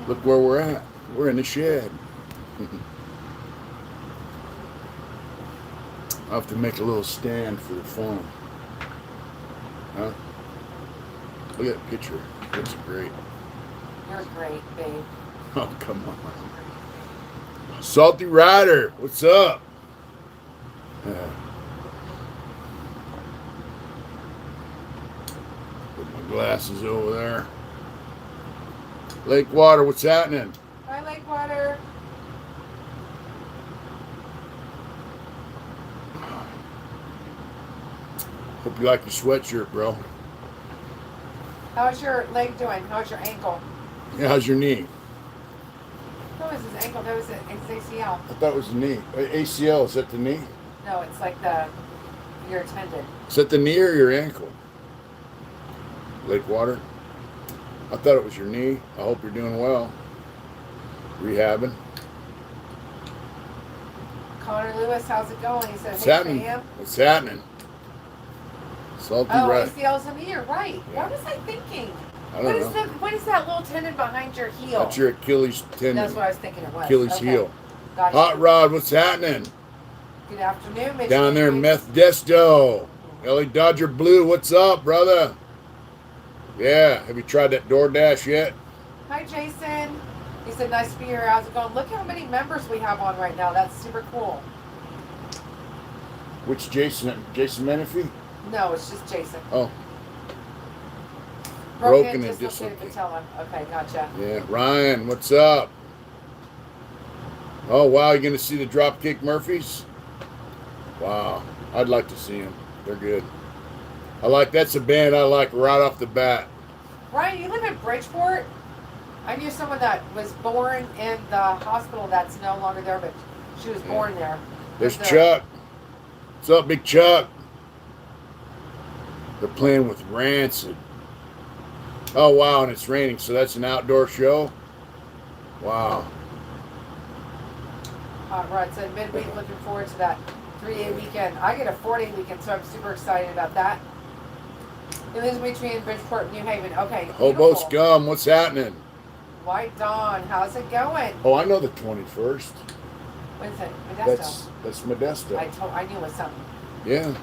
Look where we're at. We're in the shed. I'll have to make a little stand for the phone. Huh? Look at that picture. Looks great. You're great, babe. Oh, come on. Salty Rider, what's up? Put my glasses over there. Lake Water, what's happening? Hi, Lakewater. Hope you like your sweatshirt, bro. How's your leg doing? How's your ankle? Yeah, how's your knee? That was his ankle. That was his ACL. I thought it was the knee. ACL, is that the knee? No, it's like your tendon. Is that the knee or your ankle? Lake Water? I thought it was your knee. I hope you're doing well. Rehabbing. Connor Lewis, how's it going? He said, What's hey, happening? Sam. What's happening? Salty Oh, Rider. ACL's in the ear, right. Yeah. What was I thinking? I don't know. What is that little tendon behind your heel? That's your Achilles tendon. That's what I was thinking it was. Achilles Okay. heel. Gotcha. Hot Rod, what's happening? Good afternoon, Mitch. Down there in Methodesto. LA Dodger Blue, what's up, brother? Yeah, have you tried that DoorDash yet? Hi, Jason. He said, nice to be here. How's it going? Look how many members we have on right now. That's super cool. Which Jason? Jason Menifee? No, it's just Jason. Oh. Broken and dislocated patella. Okay, gotcha. Yeah, Ryan, what's up? Oh, wow, you going to see the Dropkick Murphys? Wow, I'd like to see them. They're good. That's a band I like right off the bat. Ryan, you live in Bridgeport? I knew someone that was born in the hospital that's no longer there, but she was born there. There's Chuck. What's up, Big Chuck? They're playing with Rancid. Oh, wow, and it's raining, so that's an outdoor show? Wow. Rod said midweek, looking forward to that 3-day weekend. I get a 4-day weekend, so I'm super excited about that. It lives between Bridgeport and New Haven. Okay, Hobo beautiful. Scum, what's happening? White Dawn, how's it going? Oh, I know the 21st. What is it? Modesto. That's Modesto. I knew it was something. Yeah.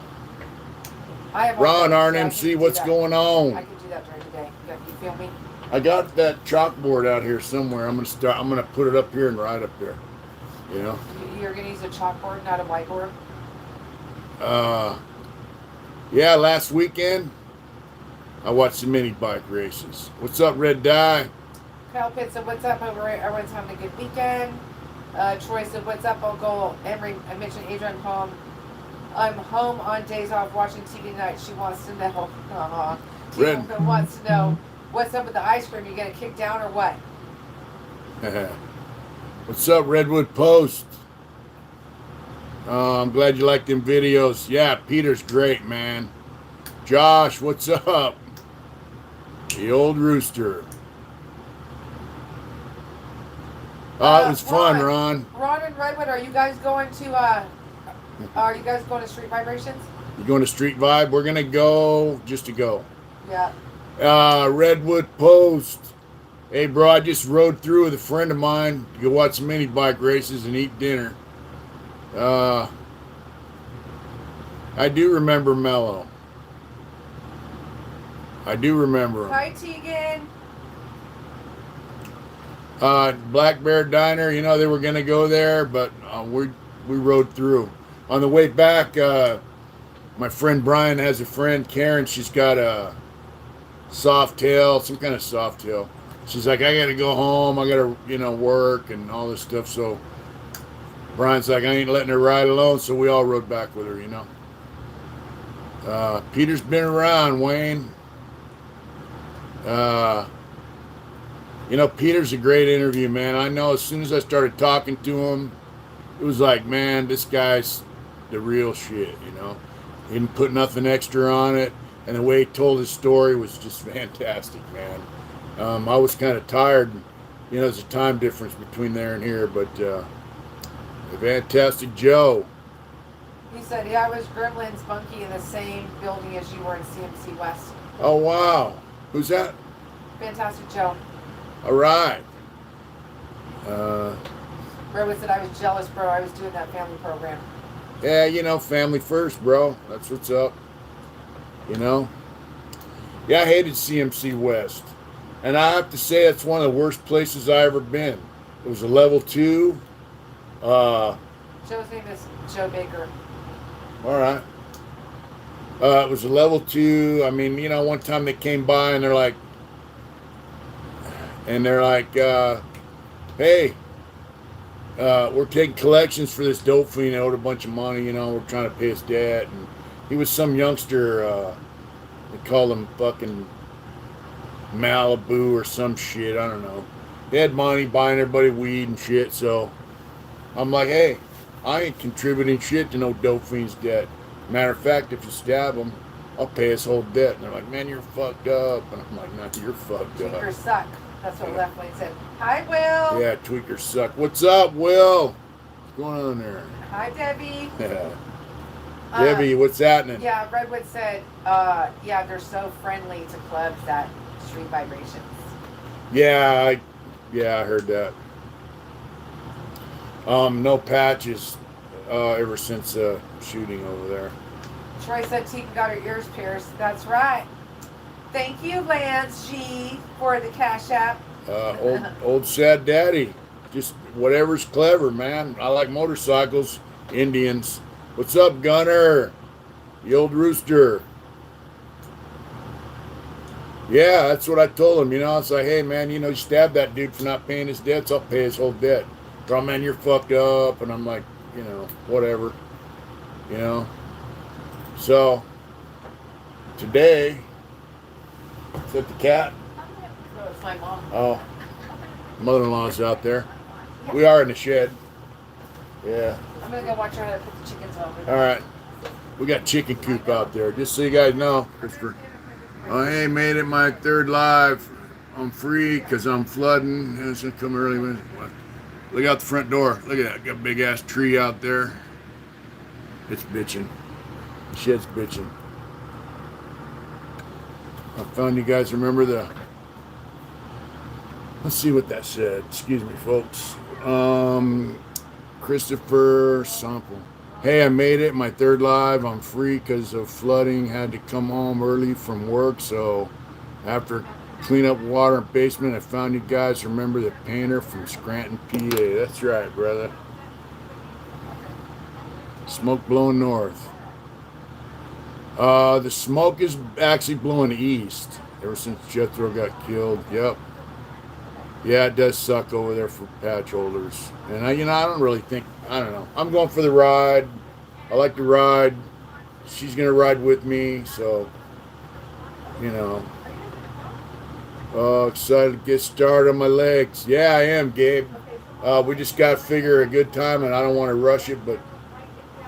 I have Ron, all day, RNMC, so what's going I on? can do that during the day. You feel me? I got that chalkboard out here somewhere. I'm gonna put it up here and write up there. You know? You're gonna use a chalkboard, not a whiteboard? Yeah, last weekend I watched the mini bike races. What's up, Red Dye? Kyle Pitt said, what's up? Everyone's having a good weekend. Troy said, what's up, Uncle? Emery, I mentioned Adrian home. I'm home on days off watching TV tonight. She wants to know. Red wants to know what's up with the ice cream. You gonna kick down or what? What's up, Redwood Post? I'm glad you like them videos. Yeah, Peter's great, man. Josh, what's up? The old rooster. Oh, it was fun, Ron. Ron and Redwood, are you guys going to Street Vibrations? You going to Street Vibe? We're gonna go just to go. Yeah. Redwood Post. Hey, bro, I just rode through with a friend of mine to go watch some mini bike races and eat dinner. I do remember Mello. I do remember him. Hi, Tegan. Black Bear Diner, you know, they were going to go there, but we rode through. On the way back, my friend Brian has a friend, Karen. She's got a Softail, some kind of Softail. She's like, I got to go home. I got to, work and all this stuff. So Brian's like, I ain't letting her ride alone. So we all rode back with her, Peter's been around, Wayne. Peter's a great interview, man. I know as soon as I started talking to him, it was like, man, this guy's the real shit, He didn't put nothing extra on it. And the way he told his story was just fantastic, man. I was kind of tired. There's a time difference between there and here, but fantastic Joe. He said, yeah, I was Gremlins Monkey in the same building as you were in CMC West. Oh, wow. Who's that? Fantastic Joe. All right. Redwood said, I was jealous, bro. I was doing that family program. Yeah, you know, family first, bro. That's what's up. You know? Yeah, I hated CMC West. And I have to say, it's one of the worst places I ever been. It was a level 2. Uh, Joe's name is Joe Baker. all right. It was a level 2. I mean, you know, one time they came by and they're like, hey, we're taking collections for this dope fiend that owed a bunch of money, you know, we're trying to pay his debt. And he was some youngster, they call him fucking Malibu or some shit, I don't know. He had money buying everybody weed and shit, so I'm like, hey, I ain't contributing shit to no dope fiend's debt. Matter of fact, if you stab him, I'll pay his whole debt. And they're like, man, you're fucked up. And I'm like, nah, you're fucked up. Tweakers suck. That's what Left Lane said. Hi, Will. Yeah, tweakers suck. What's up, Will? What's going on there? Hi, Debbie. Yeah. Debbie, what's happening? Yeah, Redwood said, yeah, they're so friendly to clubs that Street Vibrations. Yeah, I heard that. No patches ever since shooting over there. Troy said Tika got her ears pierced. That's right. Thank you, Lance G, for the Cash App. Old sad daddy. Just whatever's clever, man. I like motorcycles, Indians. What's up, Gunner? The old rooster. Yeah, that's what I told him, you know. It's like, hey, man, you know, you stabbed that dude for not paying his debts. I'll pay his whole debt. Oh, man, you're fucked up. And I'm like, you know, whatever. You know. So, today, is that the cat? No, it's my mom. Oh, mother-in-law's out there. We are in the shed. Yeah. I'm going to go watch her put the chickens over. All right. We got chicken coop out there. Just so you guys know, Christopher. Oh, hey, made it my 3rd live. I'm free because I'm flooding. It's going to come early. Look out the front door. Look at that. Got a big ass tree out there. It's bitching. The shed's bitching. I found you guys remember the... Let's see what that said. Excuse me, folks. Christopher Sample. Hey, I made it. My 3rd live. I'm free because of flooding. Had to come home early from work. So after clean up water in the basement, I found you guys. Remember the painter from Scranton, PA. That's right, brother. Smoke blowing north. The smoke is actually blowing east ever since Jethro got killed. Yep. Yeah, it does suck over there for patch holders. And I don't really think, I don't know. I'm going for the ride. I like to ride. She's going to ride with me. So, you know. Oh, excited to get started on my legs. Yeah, I am, Gabe. We just got to figure a good time, and I don't want to rush it, but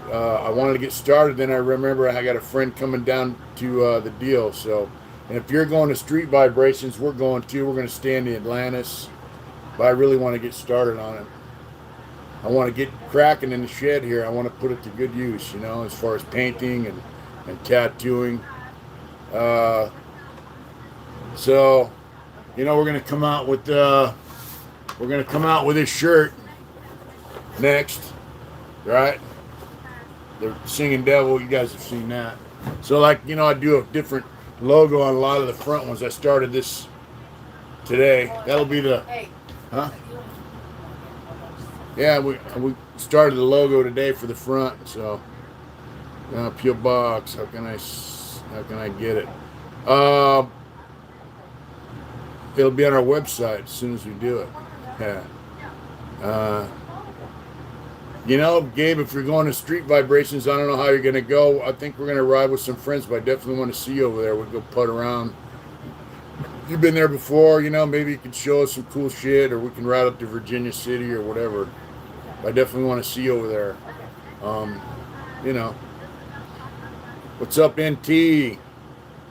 I wanted to get started. Then I remember I got a friend coming down to the deal. So, and if you're going to Street Vibrations, we're going too. We're going to stay in the Atlantis. But I really want to get started on it. I want to get cracking in the shed here. I want to put it to good use, you know, as far as painting and tattooing. So, you know, we're going to come out with this shirt next, right? The Singing Devil, you guys have seen that. So, like, you know, I do a different logo on a lot of the front ones. I started this today. That'll be the, huh? Yeah, we started the logo today for the front. So, P.O. Box. How can I get it? It'll be on our website as soon as we do it. Yeah. You know, Gabe, if you're going to Street Vibrations, I don't know how you're going to go. I think we're going to ride with some friends, but I definitely want to see you over there. We'll go putt around. You've been there before, you know, maybe you can show us some cool shit, or we can ride up to Virginia City or whatever. I definitely want to see you over there. You know. What's up, NT?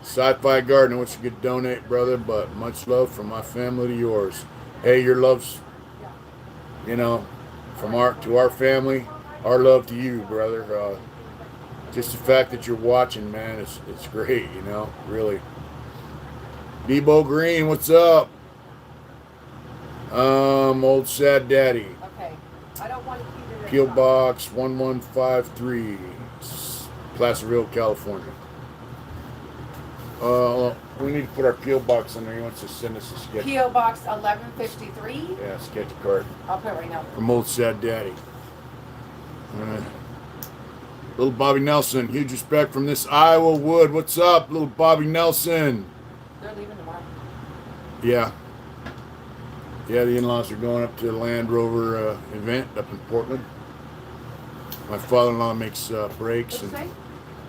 Sci-Fi Garden, what you could donate, brother, but much love from my family to yours. Hey, your love's, you know, from our family, our love to you, brother. Just the fact that you're watching, man, it's great, you know, really. Debo Green, what's up? Old Sad Daddy. Okay. I don't want to keep it. P.O. Box 1153, Placerville, California. We need to put our P.O. Box in there. He wants to send us a sketch. P.O. Box 1153. Yeah, sketch card. I'll put it right now. From Old Sad Daddy. Little Bobby Nelson. Huge respect from this Iowa Wood. What's up, little Bobby Nelson? They're leaving tomorrow. Yeah. Yeah, the in-laws are going up to the Land Rover event up in Portland. My father-in-law makes brakes and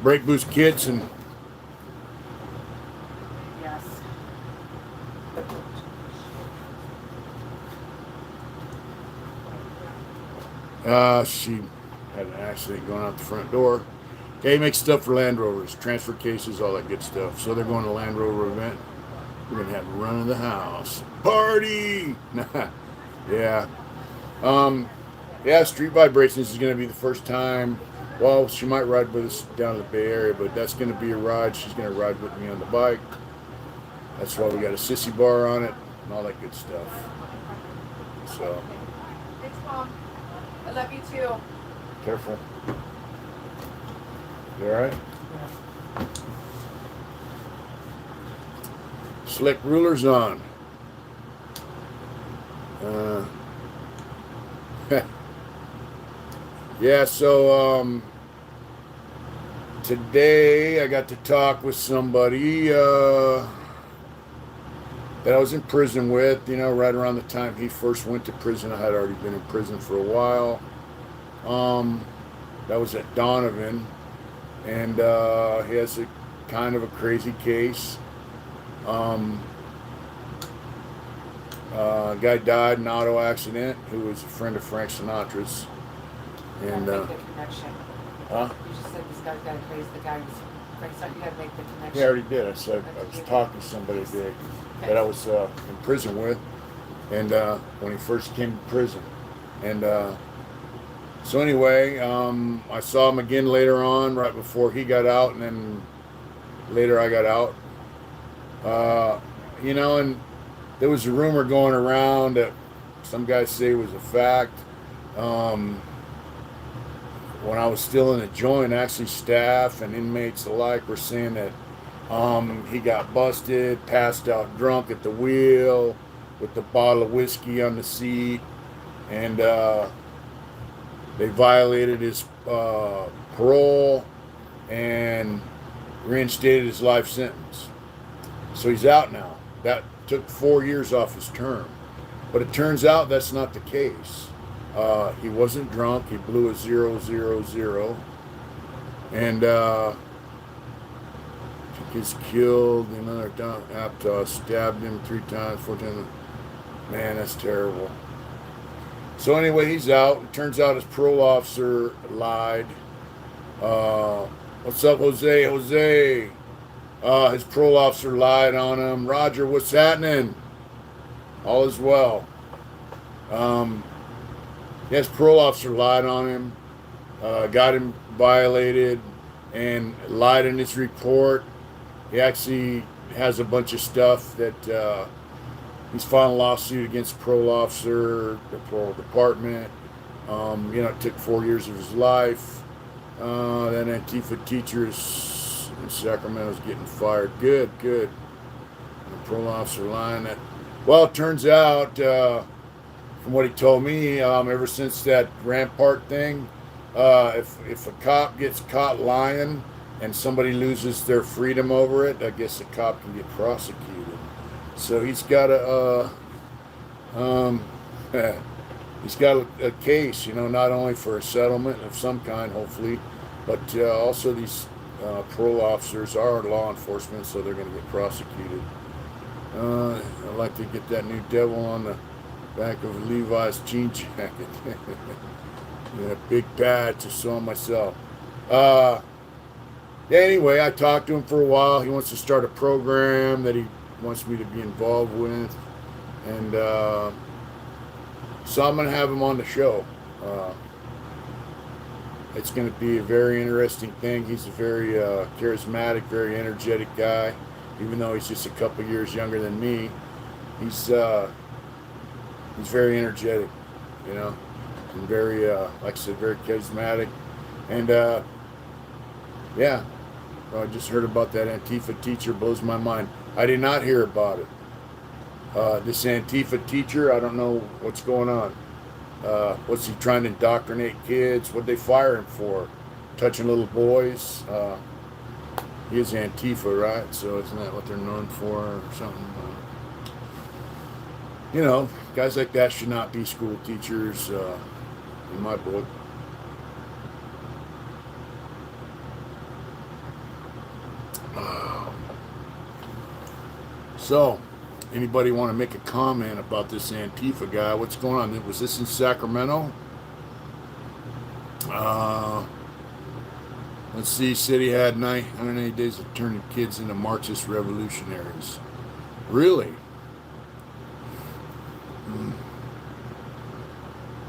brake boost kits and Yes. she had an accident going out the front door. Okay, he makes stuff for Land Rovers, transfer cases, all that good stuff. So they're going to the Land Rover event. We're gonna have a run of the house party. Yeah. Yeah, Street Vibrations is gonna be the first time. Well, she might ride with us down to the Bay Area, but that's gonna be a ride. She's gonna ride with me on the bike. That's why we got a sissy bar on it and all that good stuff. So Thanks, Mom. I love you too. careful. You all right? Slick rulers on. Yeah, so today I got to talk with somebody that I was in prison with, right around the time he first went to prison. I had already been in prison for a while. That was at Donovan, and he has a kind of a crazy case. A guy died in an auto accident who was a friend of Frank Sinatra's. And make the connection. huh? You just said this guy got crazy. The guy was Frank Sinatra. You got to make the connection. Yeah, I already did. I said I was talking to somebody today that I was in prison with, and when he first came to prison, and so anyway, I saw him again later on, right before he got out, and then later I got out. And there was a rumor going around that some guys say was a fact. When I was still in the joint, actually staff and inmates alike were saying that he got busted, passed out drunk at the wheel with the bottle of whiskey on the seat, and they violated his parole and reinstated his life sentence. So he's out now. That took 4 years off his term. But it turns out that's not the case. He wasn't drunk. He blew a 000. And he's killed. Another Aptos stabbed him 3 times, 4 times. Man, that's terrible. So anyway, he's out. It turns out his parole officer lied. What's up, Jose? Jose. His parole officer lied on him. Roger, what's happening? All is well. His parole officer lied on him, got him violated, and lied in his report. He actually has a bunch of stuff that he's filed a lawsuit against the parole officer, the parole department. It took 4 years of his life. That Antifa teacher in Sacramento's getting fired. Good. The parole officer lying. Well, it turns out, from what he told me, ever since that Rampart thing, if a cop gets caught lying and somebody loses their freedom over it, I guess the cop can get prosecuted. So he's got a case, not only for a settlement of some kind, hopefully, but also these parole officers are law enforcement, so they're going to get prosecuted. I'd like to get that new devil on the back of Levi's jean jacket. Yeah, big patch, just saw myself. Anyway, I talked to him for a while. He wants to start a program that he wants me to be involved with. And so I'm going to have him on the show. It's going to be a very interesting thing. He's a very charismatic, very energetic guy. Even though he's just a couple years younger than me, he's He's very energetic, you know, and very, like I said, very charismatic. And yeah, I just heard about that Antifa teacher. Blows my mind. I did not hear about it. This Antifa teacher, I don't know what's going on. What's he trying to indoctrinate kids? What'd they fire him for? Touching little boys? He is Antifa, right? So isn't that what they're known for or something? You know, guys like that should not be school teachers, in my book. So, anybody want to make a comment about this Antifa guy? What's going on? Was this in Sacramento? Let's see. Said he had 980 days of turning kids into Marxist revolutionaries. Really?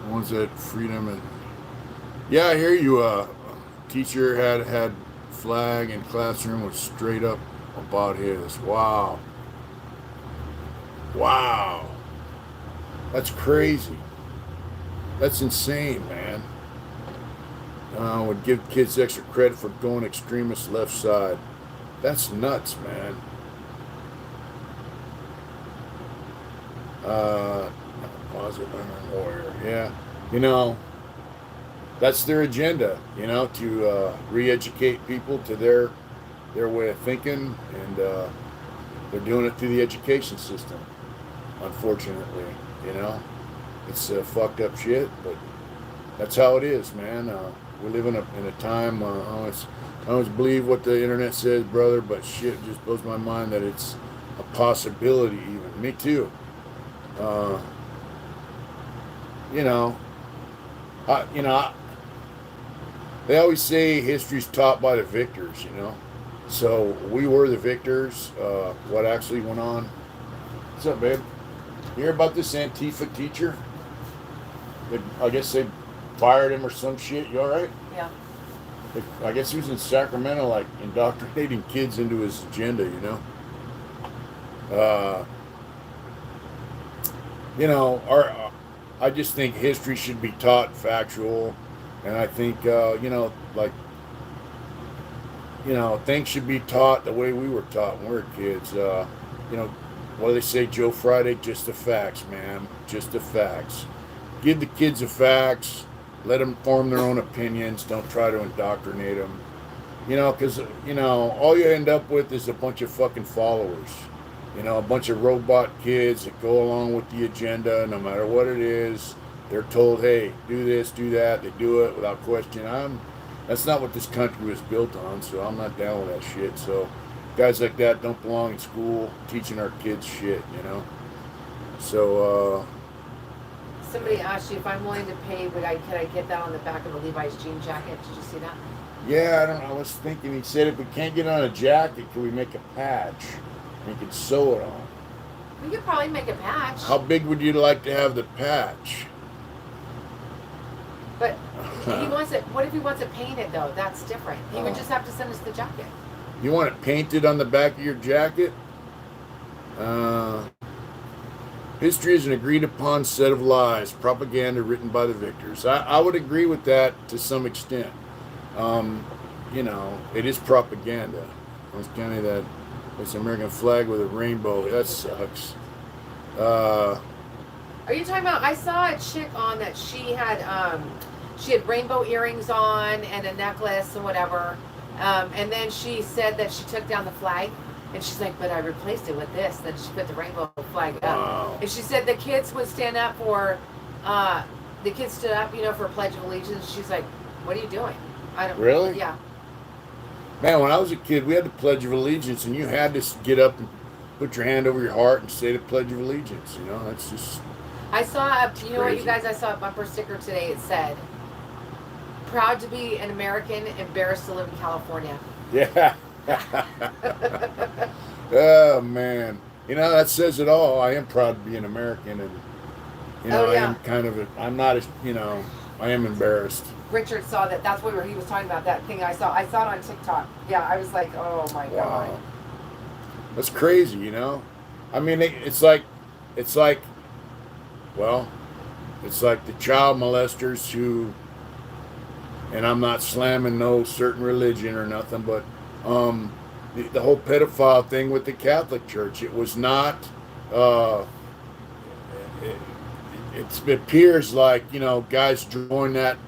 The ones that freedom and yeah, I hear you. Teacher had flag in classroom was straight up about his. Wow. Wow. That's crazy. That's insane, man. Would give kids extra credit for going extremist left side. That's nuts, man. Closet warrior. Yeah. You know, that's their agenda, you know, to re-educate people to their way of thinking, and they're doing it through the education system, unfortunately, you know. It's fucked up shit, but that's how it is, man. We live in a time, I always believe what the internet says, brother, but shit just blows my mind that it's a possibility even. Me too. You know, they always say history's taught by the victors, you know. So we were the victors. What actually went on? What's up, babe? You hear about this Antifa teacher? I guess they fired him or some shit. You all right? Yeah. I guess he was in Sacramento, like indoctrinating kids into his agenda, you know. You know, I just think history should be taught factual, and I think you know, like, you know, things should be taught the way we were taught when we were kids. You know, what do they say, Joe Friday? Just the facts, man. Just the facts. Give the kids the facts. Let them form their own opinions. Don't try to indoctrinate them. You know, because, you know, all you end up with is a bunch of fucking followers. You know, a bunch of robot kids that go along with the agenda, no matter what it is. They're told, hey, do this, do that. They do it without question. That's not what this country was built on, so I'm not down with that shit. So guys like that don't belong in school teaching our kids shit, you know. So, Somebody asked you if I'm willing to pay, could I get that on the back of a Levi's jean jacket? Did you see that? yeah, I don't know. I was thinking, he said if we can't get on a jacket, can we make a patch? We could sew it on. We could probably make a patch. How big would you like to have the patch? But he wants it. What if he wants it painted though? That's different. He would just have to send us the jacket. You want it painted on the back of your jacket? History is an agreed upon set of lies, propaganda written by the victors. I would agree with that to some extent. You know, it is propaganda. It's kind of that, it's an American flag with a rainbow. That sucks. Are you talking about? I saw a chick on that she had rainbow earrings on and a necklace and whatever, and then she said that she took down the flag, and she's like, but I replaced it with this. Then she put the rainbow flag up, Wow. and she said the kids would stand up for, the kids stood up, you know, for Pledge of Allegiance. She's like, what are you doing? I don't Really? Yeah. Man, when I was a kid, we had the Pledge of Allegiance, and you had to get up and put your hand over your heart and say the Pledge of Allegiance. You know, that's just... I saw you know what, you crazy. guys? I saw a bumper sticker today. It said, "Proud to be an American, embarrassed to live in California." Yeah. Oh, man. You know, that says it all. I am proud to be an American, and, you know, Oh, yeah. I am kind of, I'm not, you know, I am embarrassed. Richard saw that. That's what he was talking about. That thing I saw. I saw it on TikTok. Yeah, I was like, oh my god. Wow. That's crazy, you know? I mean, it's like, Well, it's like the child molesters who, and I'm not slamming no certain religion or nothing, but the whole pedophile thing with the Catholic Church, it was not. Uh, it, it appears like guys joined that,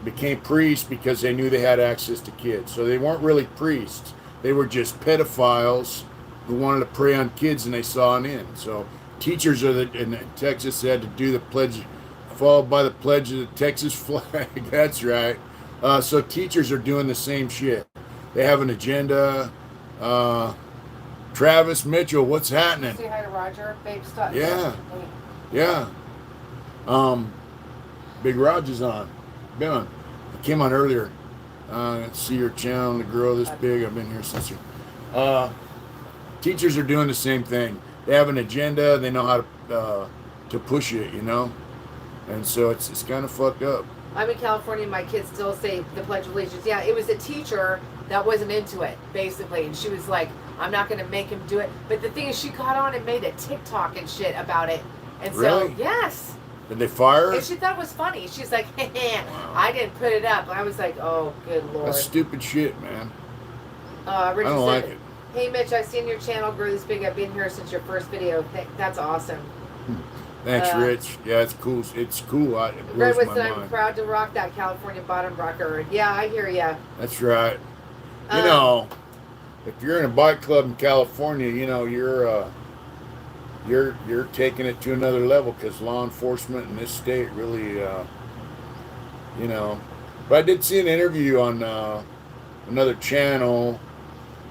became priests because they knew they had access to kids. So they weren't really priests. They were just pedophiles who wanted to prey on kids, and they saw an end. So teachers in Texas had to do the pledge, followed by the pledge of the Texas flag. That's right. So teachers are doing the same shit. They have an agenda. Travis Mitchell, what's happening? Say hi to Roger. Babe, stop. Yeah. Yeah. Big Roger's on. Been on. I came on earlier. See your channel to grow this big. I've been here since you. Teachers are doing the same thing. They have an agenda. They know how to push it, and so it's kind of fucked up. I'm in California. My kids still say the Pledge of Allegiance. Yeah, it was a teacher that wasn't into it, basically, and she was like, "I'm not going to make him do it." But the thing is, she got on and made a TikTok and shit about it, and Really? so yes. Did they fire her? And she thought it was funny. She's like, I didn't put it up. I was like, oh, good Lord. That's stupid shit, man. Richard I don't like it. Hey, Mitch, I've seen your channel grow this big. I've been here since your first video. That's awesome. Thanks, Rich. Yeah, it's cool. It's cool. It blows Redwood my said, I'm mind. proud to rock that California bottom rocker. Yeah, I hear ya. That's right. If you're in a bike club in California, you're taking it to another level because law enforcement in this state really, But I did see an interview on another channel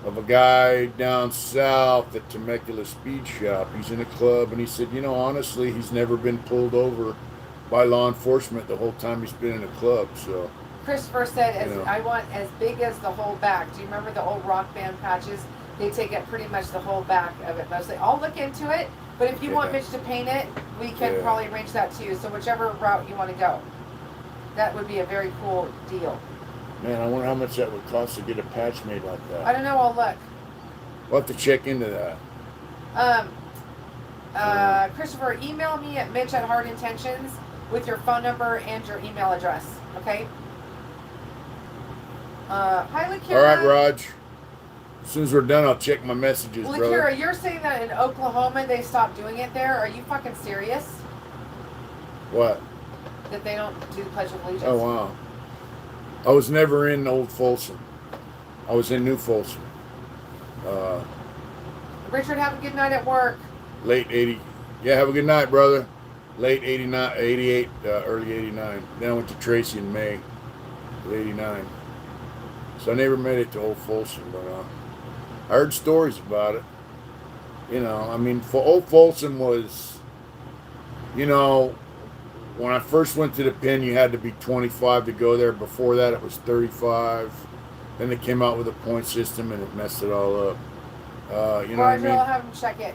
of a guy down south at Temecula Speed Shop. He's in a club, and he said, honestly, he's never been pulled over by law enforcement the whole time he's been in a club. So Christopher said, I want as big as the whole back. Do you remember the old rock band patches? They take up pretty much the whole back of it mostly. I'll look into it, but if you want Mitch to paint it, we can probably arrange that too. So whichever route you want to go. That would be a very cool deal. Man, I wonder how much that would cost to get a patch made like that. I don't know. I'll look. We'll have to check into that. Christopher, email me at Mitch@HardIntentions with your phone number and your email address. Okay. Hi, Lakira. All right, Raj. As soon as we're done, I'll check my messages, Lakira, brother. you're saying that in Oklahoma they stopped doing it there? Are you fucking serious? What? That they don't do the Pledge of Allegiance? Oh, wow. I was never in Old Folsom. I was in New Folsom. Richard, have a good night at work. Late 80. Yeah, have a good night, brother. Late 89, 88, early 89. Then I went to Tracy in May of 89. So I never made it to Old Folsom, but I heard stories about it. For Old Folsom was, when I first went to the pen, you had to be 25 to go there. Before that, it was 35. Then they came out with a point system, and it messed it all up. Roger, what I mean? I'll have him check it.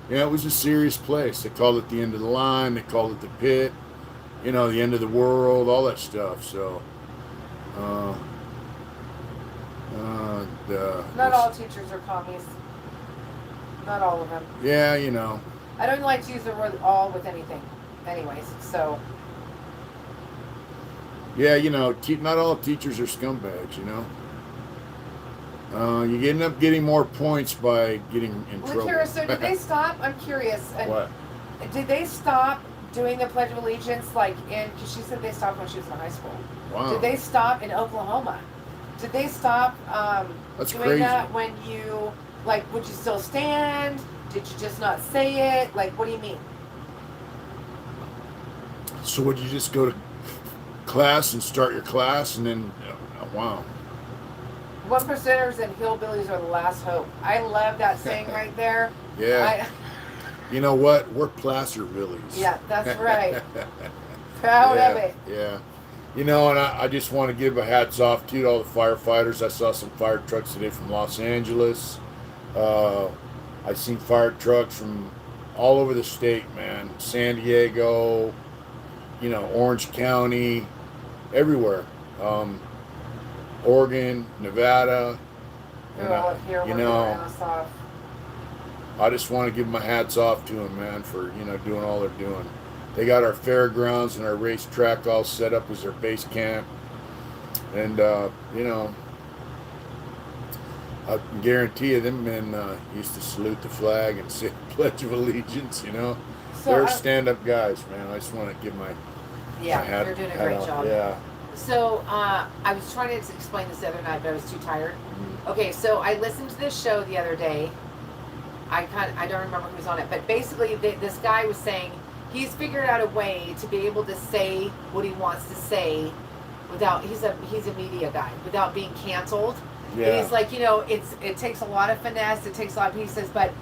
It was a serious place. They called it the end of the line. They called it the pit. The end of the world, all that stuff. So, Not all teachers are commies. Not all of them. Yeah, I don't like to use the word all with anything. Anyways, so. Yeah, not all teachers are scumbags, You end up getting more points by getting in trouble. Lakira, so did they stop? I'm curious. What? Did they stop doing the Pledge of Allegiance because she said they stopped when she was in high school. Wow. Did they stop in Oklahoma? Did they stop That's doing crazy. that when you, would you still stand? Did you just not say it? What do you mean? So would you just go to class and start your class and then, wow. 1%ers and hillbillies are the last hope. I love that saying right there. Yeah. You know what? We're Placervilles. Yeah, that's right. Proud of it. Yeah. And I just want to give a hats off to all the firefighters. I saw some fire trucks today from Los Angeles. I've seen fire trucks from all over the state, man. San Diego, Orange County, everywhere. Oregon, Nevada. They're all up here working their ass off. I just want to give my hats off to them, man, for doing all they're doing. They got our fairgrounds and our racetrack all set up as their base camp, and I can guarantee you, them men used to salute the flag and say the Pledge of Allegiance. So They're stand-up guys, man. I just want to give my hat, you're doing a hat great off. job. Yeah. So I was trying to explain this the other night, but I was too tired. Okay, so I listened to this show the other day. I don't remember who was on it, but basically this guy was saying he's figured out a way to be able to say what he wants to say without he's a media guy without being canceled. Yeah. And he's like, it takes a lot of finesse, it takes a lot of pieces, but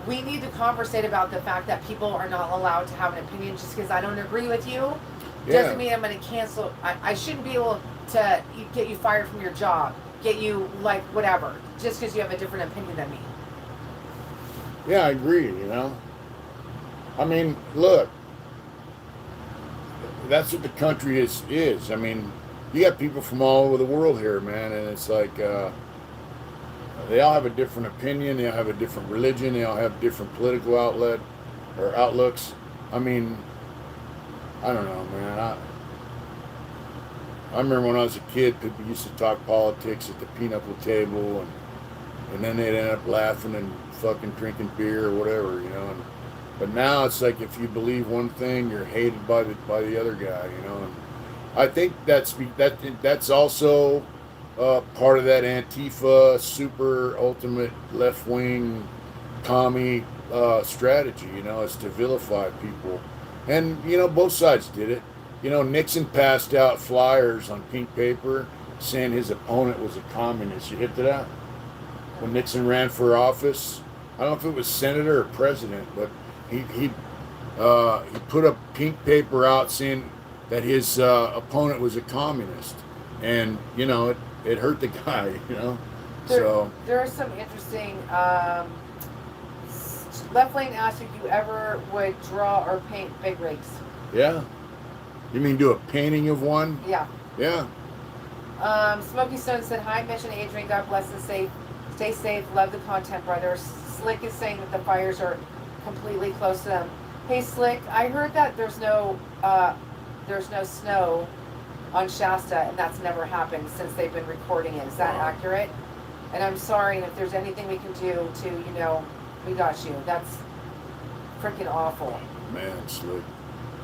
we need to conversate about the fact that people are not allowed to have an opinion just because I don't agree with you. Yeah. Doesn't mean I'm going to cancel. I shouldn't be able to get you fired from your job, get you like whatever, just because you have a different opinion than me. Yeah, I agree, I mean, look, that's what the country is. I mean, you got people from all over the world here, man, and it's like they all have a different opinion, they all have a different religion, they all have different political outlooks. I mean, I don't know, man. I remember when I was a kid, people used to talk politics at the pinochle table, and then they'd end up laughing and fucking drinking beer or whatever, but now it's like if you believe one thing, you're hated by the other guy, And I think that's also part of that Antifa super ultimate left wing commie strategy, is to vilify people, and both sides did it. Nixon passed out flyers on pink paper saying his opponent was a communist. You hip to that? When Nixon ran for office, I don't know if it was senator or president, but he put a pink paper out saying that his opponent was a communist, and it hurt the guy, There are some interesting. Left Lane asked if you ever would draw or paint big rigs. Yeah. You mean do a painting of one? Yeah. Yeah. Smokey Stone said, "Hi, Mitch and Adrian. God bless and safe. Stay safe. Love the content, brothers." Slick is saying that the fires are completely close to them. Hey, Slick, I heard that there's no snow on Shasta, and that's never happened since they've been recording it. Is that accurate? And I'm sorry, and if there's anything we can do to, we got you. That's freaking awful. Man, Slick.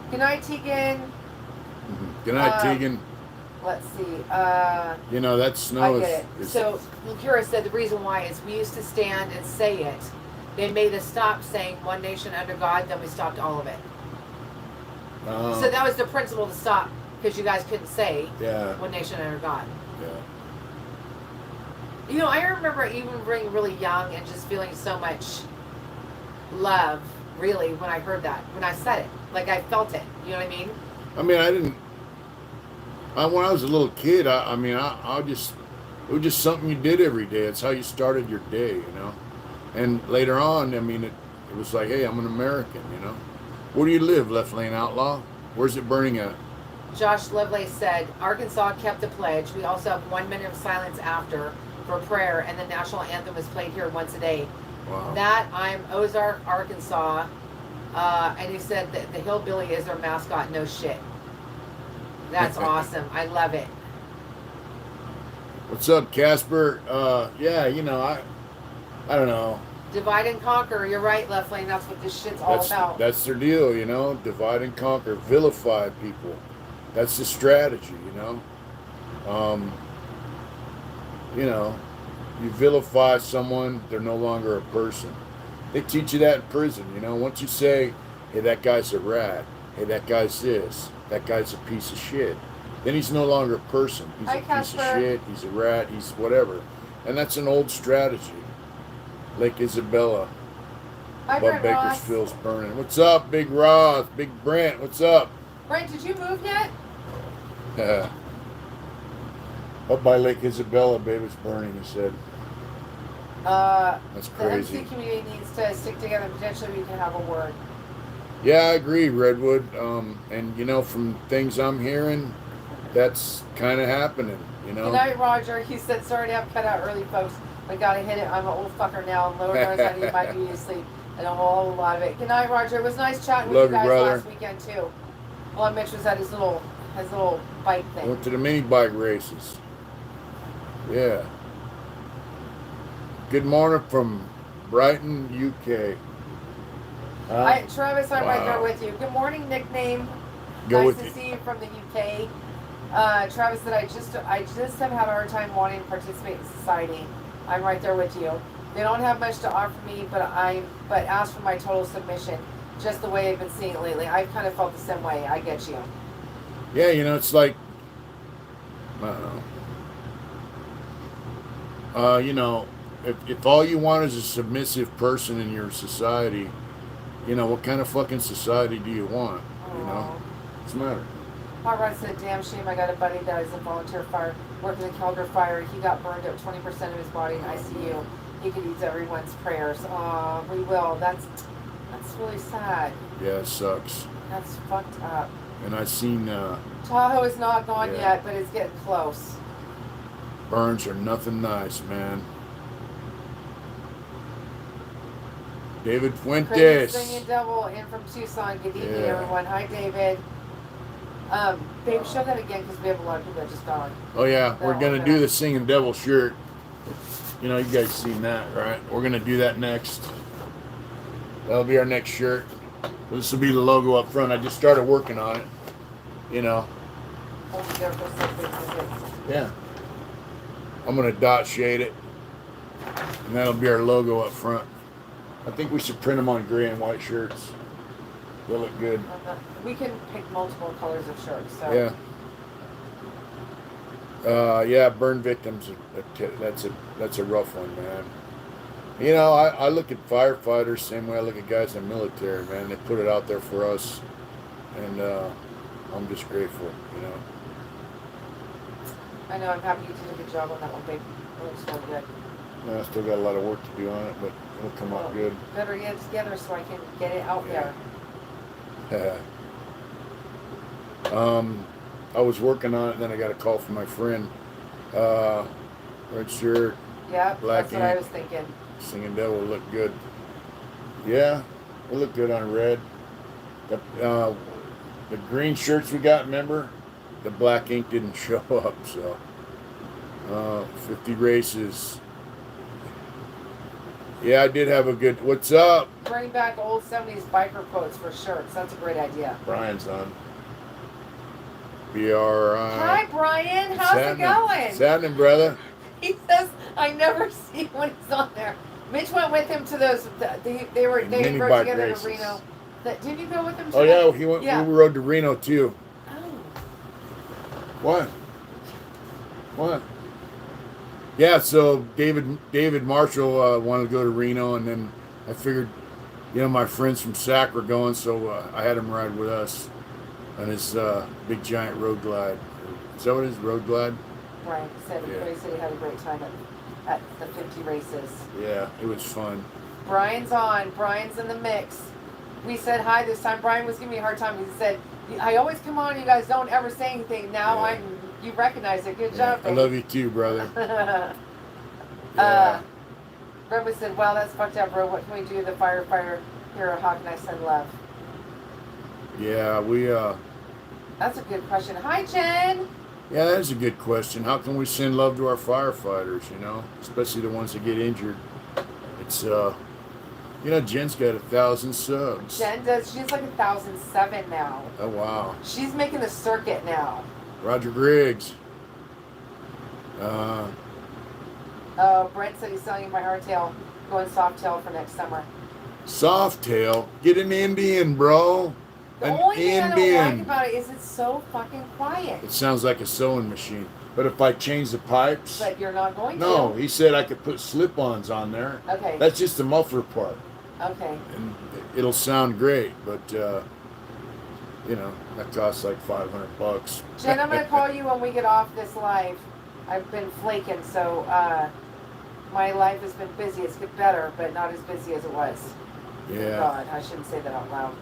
Good night, Tegan. Good night, Tegan. Let's see. That snow I get it. So, Lucura said the reason why is we used to stand and say it. They made us stop saying one nation under God, then we stopped all of it. So that was the principle to stop, because you guys couldn't say one nation under God. Yeah. I remember even being really young and just feeling so much love, really, when I heard that, when I said it. Like, I felt it. You know what I mean? I mean, when I was a little kid, it was just something you did every day. It's how you started your day, And later on, it was like, hey, I'm an American, Where do you live, Left Lane Outlaw? Where's it burning at? Josh Lovelace said, Arkansas kept the pledge. We also have 1 minute of silence after for prayer, and the national anthem is played here once a day. Wow. I'm Ozark, Arkansas, and he said that the hillbilly is their mascot. No shit. That's awesome. I love it. What's up, Casper? I don't know. Divide and conquer. You're right, Left Lane. That's what this shit's all about. That's their deal, Divide and conquer. Vilify people. That's the strategy, You vilify someone, they're no longer a person. They teach you that in prison, Once you say, hey, that guy's a rat. Hey, that guy's this. That guy's a piece of shit. Then he's no longer a person. He's a piece of shit. He's a rat. He's whatever. And that's an old strategy. Lake Isabella. Hi, Bud Bakersfield's burning. What's up, Big Ross? Big Brent, what's up? Brent, did you move yet? Up by Lake Isabella, baby's burning, he said. That's crazy. The MC community needs to stick together and potentially we can have a word. Yeah, I agree, Redwood. And, from things I'm hearing, that's kind of happening, Good night, Roger. He said, sorry to have cut out early, folks. We gotta hit it. I'm an old fucker now, and Lord knows I need my beauty sleep and a whole lot of it. Good night, Roger. It was nice chatting with Love you you, guys brother. last weekend too. Well, Mitch was at his little bike thing. Went to the mini bike races. Yeah. Good morning from Brighton, UK. Travis, I'm right there with you. Good morning, nickname. Nice to see you from the UK. Travis said, I just have had a hard time wanting to participate in society. I'm right there with you. They don't have much to offer me, but ask for my total submission. Just the way I've been seeing it lately. I've kind of felt the same way. I get you. Yeah, you know, it's like, I don't know. You know, if all you want is a submissive person in your society, you know, what kind of fucking society do you want? You know? What's the matter? Hot Rod said, damn shame I got a buddy that is a volunteer fire, working in Calgary Fire. He got burned up 20% of his body in ICU. He could use everyone's prayers. We will. That's really sad. Yeah, it sucks. That's fucked up. And I seen Tahoe is not gone yet, but it's getting close. Burns are nothing nice, man. David Fuentes. Crazy Singing Devil in from Tucson. Good evening, everyone. Hi, David. Babe, show that again because we have a lot of people that just gone. Oh yeah, we're gonna do the Singing Devil shirt. You know, you guys seen that, right? We're gonna do that next. That'll be our next shirt. This will be the logo up front. I just started working on it. You know. Yeah. I'm gonna dot shade it, and that'll be our logo up front. I think we should print them on gray and white shirts. They'll look good. We can pick multiple colors of shirts. So. Yeah. Yeah, burn victims. That's a rough one, man. You know, I look at firefighters same way I look at guys in the military, man. They put it out there for us, and I'm just grateful, you know. I know. I'm happy you did a good job on that one, babe. It looks so good. I still got a lot of work to do on it, but it'll come out good. Better get it together so I can get it out there. I was working on it, and then I got a call from my friend. Red shirt. Yeah, black that's what I was thinking. Singing Devil will look good. Yeah, it'll look good on red. The green shirts we got, remember? The black ink didn't show up, so 50 races. Yeah, I did have a good. What's up? Bring back old 70s biker quotes for shirts. That's a great idea. Brian's on. Be alright. Hi, Brian. How's it going? What's happening, brother? He says I never see when he's on there. Mitch went with him to those. They rode together races. to Reno. Did you go with him? Oh yeah, he went. Yeah. We rode to Reno too. Oh. What? What? Yeah, so David Marshall wanted to go to Reno, and then I figured, you know, my friends from SAC were going, so I had him ride with us on his big giant road glide. Is that what it is, road glide? Right. He said he had a great time at the 50 races. Yeah, it was fun. Brian's on. Brian's in the mix. We said hi this time. Brian was giving me a hard time. He said, I always come on, you guys don't ever say anything. Now you recognize it. Good job, baby. I love you too, brother. Rebbe said, wow, that's fucked up, bro. What can we do? The firefighter here at Hawk and I send love. Yeah, we That's a good question. Hi, Jen. Yeah, that is a good question. How can we send love to our firefighters, you know? Especially the ones that get injured. It's you know, Jen's got 1,000 subs. Jen does. She's like 1,007 now. Oh wow. She's making the circuit now. Roger Griggs. Brent said he's selling my hardtail, going soft tail for next summer. Soft tail? Get an Indian, bro. The only thing I don't like about it is it's so fucking quiet. It sounds like a sewing machine. But if I change the pipes... But you're not going to. No, he said I could put slip-ons on there. Okay. That's just the muffler part. Okay. And it'll sound great, but, you know, that costs like $500. Jen, I'm going to call you when we get off this live. I've been flaking, so my life has been busy. It's get better, but not as busy as it was. Yeah. God, I shouldn't say that out loud.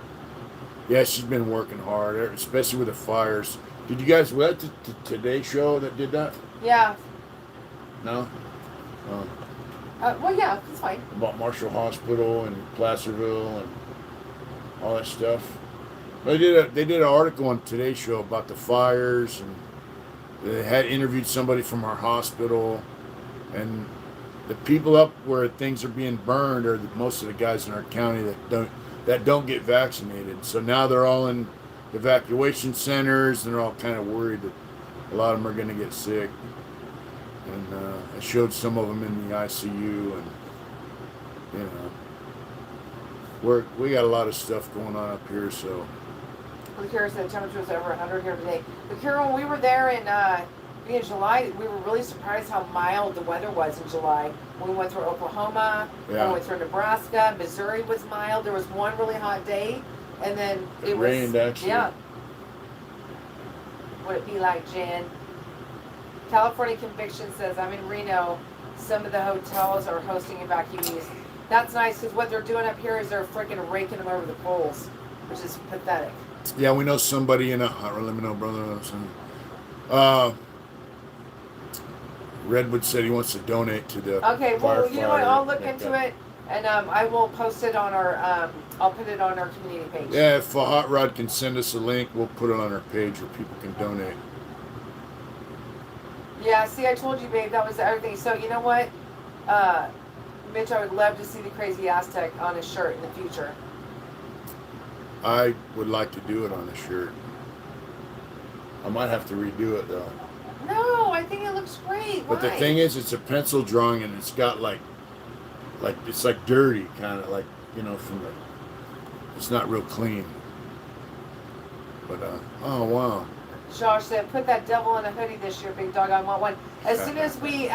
Yeah, she's been working hard, especially with the fires. Did you guys, was that the Today Show that did that? Yeah. No? Oh. Well, yeah, it's fine. about Marshall Hospital and Placerville and all that stuff. They did an article on Today's Show about the fires, and they had interviewed somebody from our hospital, and the people up where things are being burned are most of the guys in our county that don't get vaccinated. So now they're all in evacuation centers, and they're all kind of worried that a lot of them are going to get sick. And I showed some of them in the ICU, and you know, we got a lot of stuff going on up here. So The Kara said the temperature was over 100 here today. The Kara, when we were there in July, we were really surprised how mild the weather was in July. When we went through Oklahoma, when we went through Nebraska, Missouri was mild. There was one really hot day, and then it rained actually. Yeah. Would it be like, Jen? California Conviction says, I'm in Reno. Some of the hotels are hosting evacuees. That's nice, because what they're doing up here is they're freaking raking them over the coals, which is pathetic. Yeah, we know somebody in let me know, brother. Redwood said he wants to donate to the Okay, well, you know what? I'll look into it, and I will post it on our, I'll put it on our community page. Yeah, if a hot rod can send us a link, we'll put it on our page where people can donate. Yeah, see, I told you, babe, that was everything. So, you know what? Mitch, I would love to see the Crazy Aztec on his shirt in the future. I would like to do it on a shirt. I might have to redo it, though. No, I think it looks great. But the thing is, it's a pencil drawing, and it's got like it's like dirty, kind of like, you know, it's not real clean. But oh wow. Josh said, "Put that devil in a hoodie this year, big dog. I want one." As soon as we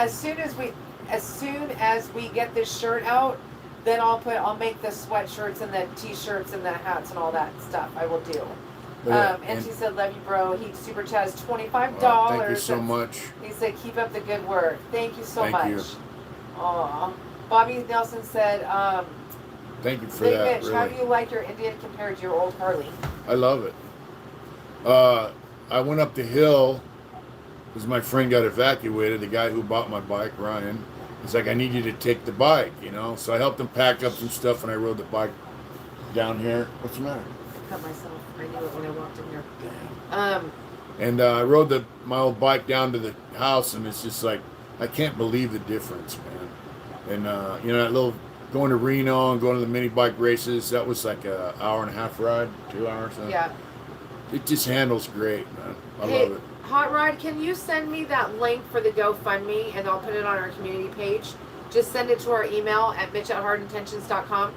get this shirt out, then I'll make the sweatshirts and the t-shirts and the hats and all that stuff. I will do. And she said, "Love you, bro." He super chats $25. Thank you so much. He said, "Keep up the good work." Thank you so much. Thank you. Aw. Bobby Nelson said, "Thank you for Big that." Mitch, really. how do you like your Indian compared to your old Harley? I love it. I went up the hill because my friend got evacuated. The guy who bought my bike, Ryan, he's like, "I need you to take the bike," you know. So I helped him pack up some stuff, and I rode the bike down here. What's the matter? I cut myself. I knew it when I walked in here. And I rode my old bike down to the house, and it's just like, I can't believe the difference, man. And you know, that little going to Reno and going to the mini bike races, that was like an hour and a half ride, 2 hours. Yeah. It just handles great, man. I love it. Hot Rod, can you send me that link for the GoFundMe, and I'll put it on our community page? Just send it to our email at mitch@hardintentions.com.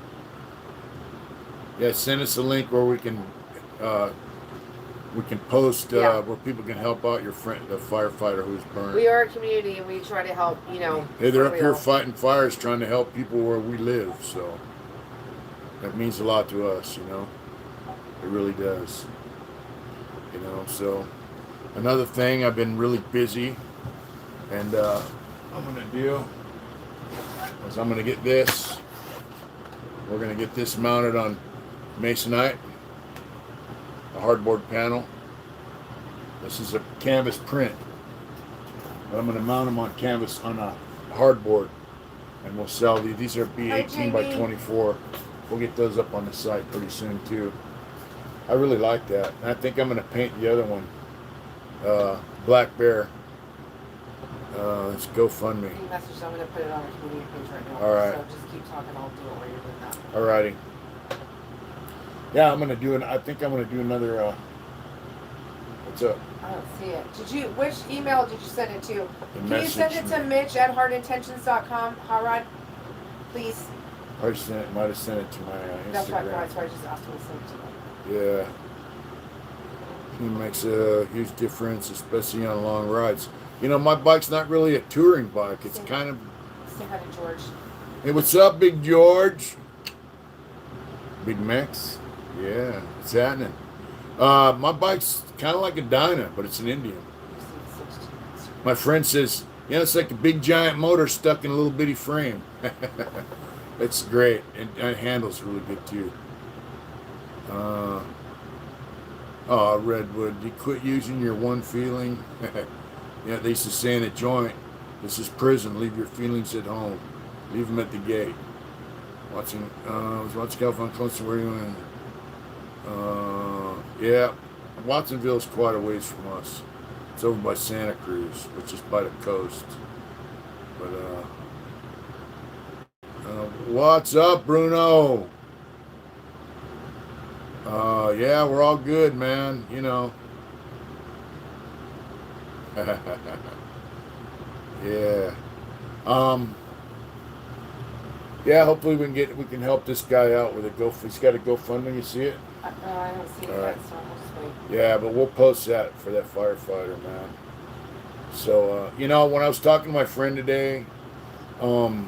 Yeah, send us a link where we can post where people can help out your friend, the firefighter who's burned. We are a community, and we try to help, you know. Hey, they're up here fighting fires, trying to help people where we live, so that means a lot to us, you know. It really does. You know, so another thing, I've been really busy, and I'm going to do is I'm going to get this. We're going to get this mounted on masonite, a hardboard panel. This is a canvas print, but I'm going to mount them on canvas on a hardboard, and we'll sell these. These are B18 by 24. We'll get those up on the site pretty soon too. I really like that. And I think I'm going to paint the other one Black Bear. Let's GoFundMe. Message, I'm going to put it on our community page right now. All right. So just keep talking. I'll do it while you're doing that. Alrighty. Yeah, I'm going to do I think I'm going to do another, what's up? I don't see it. Which email did you send it to? Can you send it to me. mitch@hardintentions.com, Harrod? Please. I might have sent it to my Instagram. That's right, that's why I just asked him to send it to me. Yeah. He makes a huge difference, especially on long rides. You know, my bike's not really a touring bike. It's kind of... Say hi to George. Hey, what's up, Big George? Big Max? Yeah, it's happening. My bike's kind of like a Dyna, but it's an Indian. My friend says, yeah, it's like a big giant motor stuck in a little bitty frame. It's great. And it handles really good, too. Redwood, you quit using your one feeling. Yeah, they used to say in a joint, this is prison, leave your feelings at home. Leave him at the gate. Watching, I was watching California close to where you went. Yeah, Watsonville's quite a ways from us. It's over by Santa Cruz, which is by the coast. But, what's up, Bruno? Yeah, we're all good, man. You know. Yeah. Yeah, hopefully we can help this guy out with a he's got a GoFundMe, you see it? No, I don't see it yet, so I'll just wait. Yeah, but we'll post that for that firefighter, man. So, you know, when I was talking to my friend today, you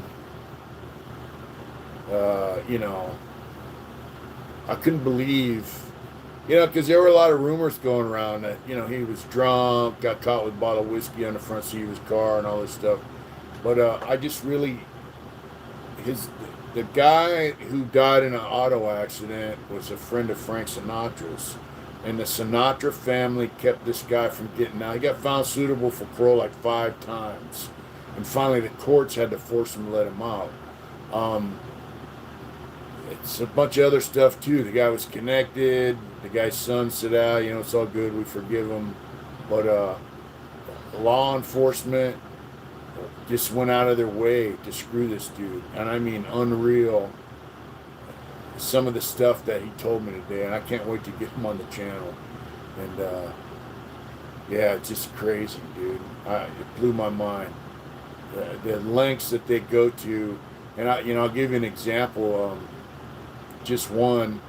know, I couldn't believe, you know, because there were a lot of rumors going around that, you know, he was drunk, got caught with a bottle of whiskey on the front seat of his car and all this stuff. But I just really, the guy who died in an auto accident was a friend of Frank Sinatra's. And the Sinatra family kept this guy from getting out. He got found suitable for parole like 5 times. And finally the courts had to force him to let him out. It's a bunch of other stuff too. The guy was connected. The guy's son said, you know, it's all good. We forgive him. But law enforcement just went out of their way to screw this dude. And I mean unreal. Some of the stuff that he told me today, and I can't wait to get him on the channel. And yeah, it's just crazy, dude. It blew my mind. The lengths that they go to, and I'll give you an example. Just one.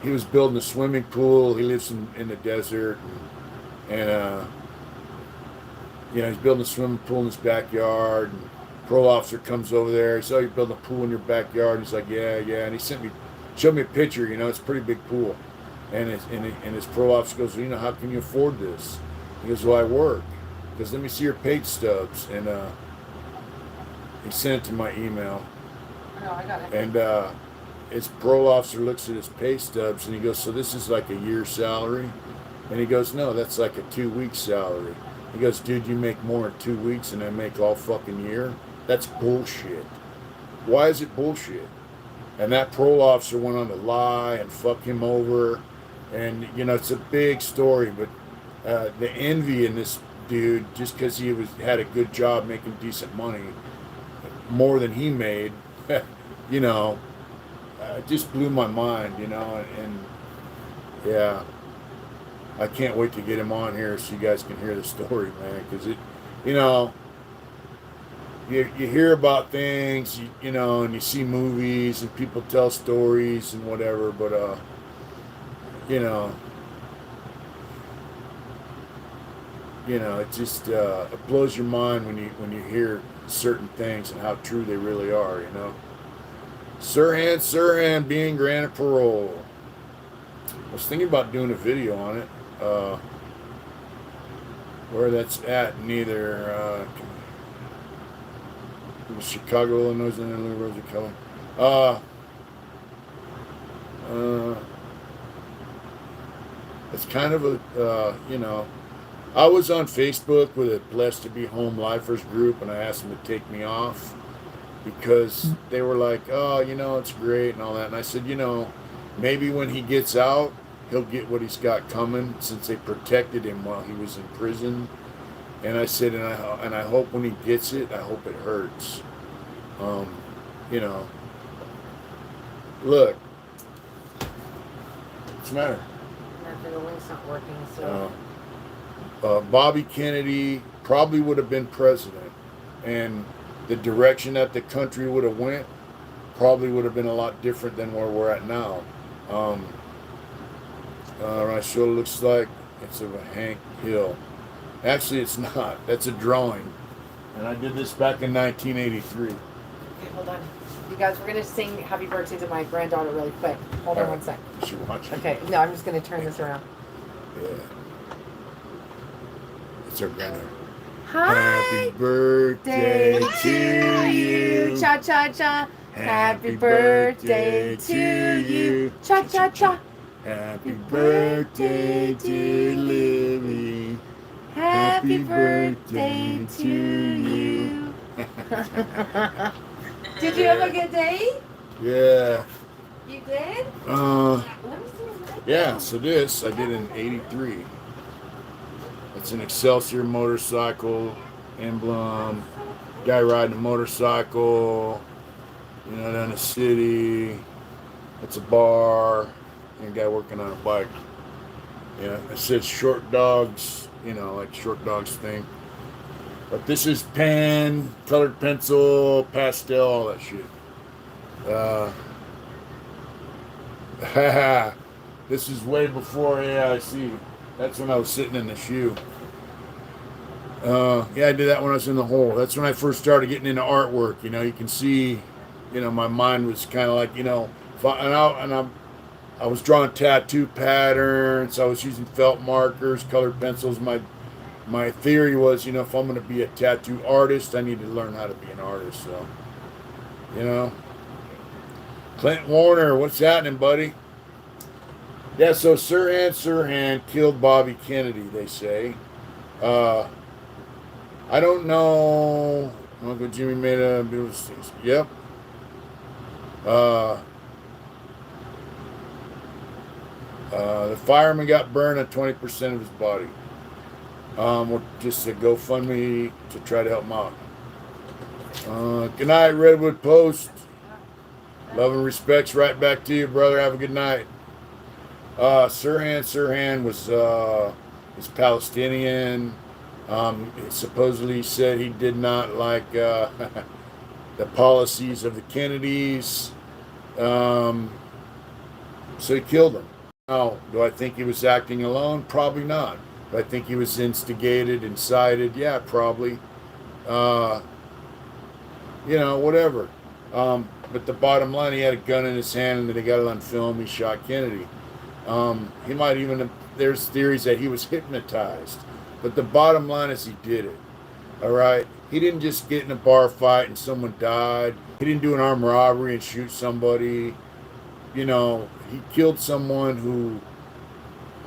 He was building a swimming pool. He lives in the desert, and you know, he's building a swimming pool in his backyard. And parole officer comes over there. He said, "Oh, you're building a pool in your backyard." He's like, "Yeah, yeah." And he showed me a picture. You know, it's a pretty big pool. And his parole officer goes, "You know, how can you afford this?" He goes, "Well, I work." He goes, "Let me see your pay stubs." And he sent it to my email. No, I got it. And his parole officer looks at his pay stubs and he goes, "So this is like a year's salary?" And he goes, "No, that's like a 2-week salary." He goes, "Dude, you make more in 2 weeks than I make all fucking year? That's bullshit." Why is it bullshit? And that parole officer went on to lie and fuck him over. And, you know, it's a big story, but the envy in this dude, just because he had a good job making decent money, more than he made, you know, just blew my mind, you know. And yeah, I can't wait to get him on here so you guys can hear the story, man, because it, you know, you hear about things, you know, and you see movies and people tell stories and whatever, but you know, it just it blows your mind when you hear certain things and how true they really are, you know. Sirhan being granted parole. I was thinking about doing a video on it. Where that's at, neither it was Chicago, Illinois, and then Rosa Kelly. It's kind of a, you know, I was on Facebook with a Blessed to Be Home Lifers group, and I asked them to take me off because they were like, "Oh, you know, it's great and all that." And I said, you know, maybe when he gets out, he'll get what he's got coming, since they protected him while he was in prison. And I said, and I hope when he gets it, I hope it hurts. You know, look, what's the matter? The link's not working, so. Bobby Kennedy probably would have been president, and the direction that the country would have went probably would have been a lot different than where we're at now. Right, so it looks like it's of a Hank Hill. Actually, it's not. That's a drawing. And I did this back in 1983. Okay, hold on. You guys, we're going to sing Happy Birthday to my granddaughter really quick. Hold on one sec. You should watch it. Okay, no, I'm just going to turn this around. Yeah. It's our granddaughter. Hi. Happy birthday to you. Cha cha cha. Happy birthday to you. Cha cha cha. Happy birthday, dear Lily. Happy birthday to you. Did you have a good day? Yeah. You did? Uh, Let me see what yeah, so this I did in 83. It's an Excelsior motorcycle emblem. Guy riding a motorcycle, down the city. It's a bar. And a guy working on a bike. Yeah, it says short dogs, like short dogs thing. But this is pen, colored pencil, pastel, all that shit. Uh, this is way before AIC. That's when I was sitting in the shoe. Yeah, I did that when I was in the hole. That's when I first started getting into artwork. You can see, my mind was kind of like, I was drawing tattoo patterns. I was using felt markers, colored pencils. My theory was, if I'm going to be a tattoo artist, I need to learn how to be an artist. So, you know, Clint Warner, what's happening, buddy? Yeah, so Sirhan killed Bobby Kennedy, they say. Uh, I don't know. Uncle Jimmy made a beautiful. Yep. Uh, the fireman got burned on 20% of his body. Just a GoFundMe to try to help him out. Good night, Redwood Post. Love and respects right back to you, brother. Have a good night. Sirhan was Palestinian. Supposedly said he did not like the policies of the Kennedys. So he killed him. Now, do I think he was acting alone? Probably not. Do I think he was instigated, incited? Yeah, probably. Whatever. But the bottom line, he had a gun in his hand and they got it on film. He shot Kennedy. He might even, there's theories that he was hypnotized. But the bottom line is he did it. All right? He didn't just get in a bar fight and someone died. He didn't do an armed robbery and shoot somebody. He killed someone who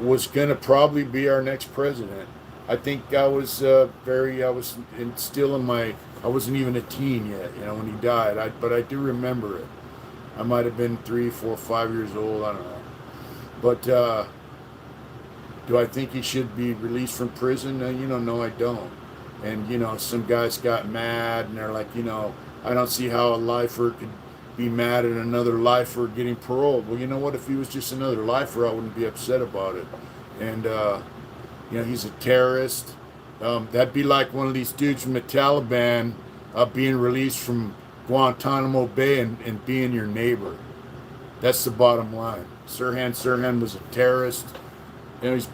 was going to probably be our next president. I think I was still in I wasn't even a teen yet, when he died. But I do remember it. I might have been 3, 4, 5 years old. I don't know. But do I think he should be released from prison? No, I don't. And, some guys got mad and they're like, I don't see how a lifer could be mad at another lifer getting paroled. Well, you know what? If he was just another lifer, I wouldn't be upset about it. And, he's a terrorist. That'd be like one of these dudes from the Taliban being released from Guantanamo Bay and being your neighbor. That's the bottom line. Sirhan was a terrorist. He's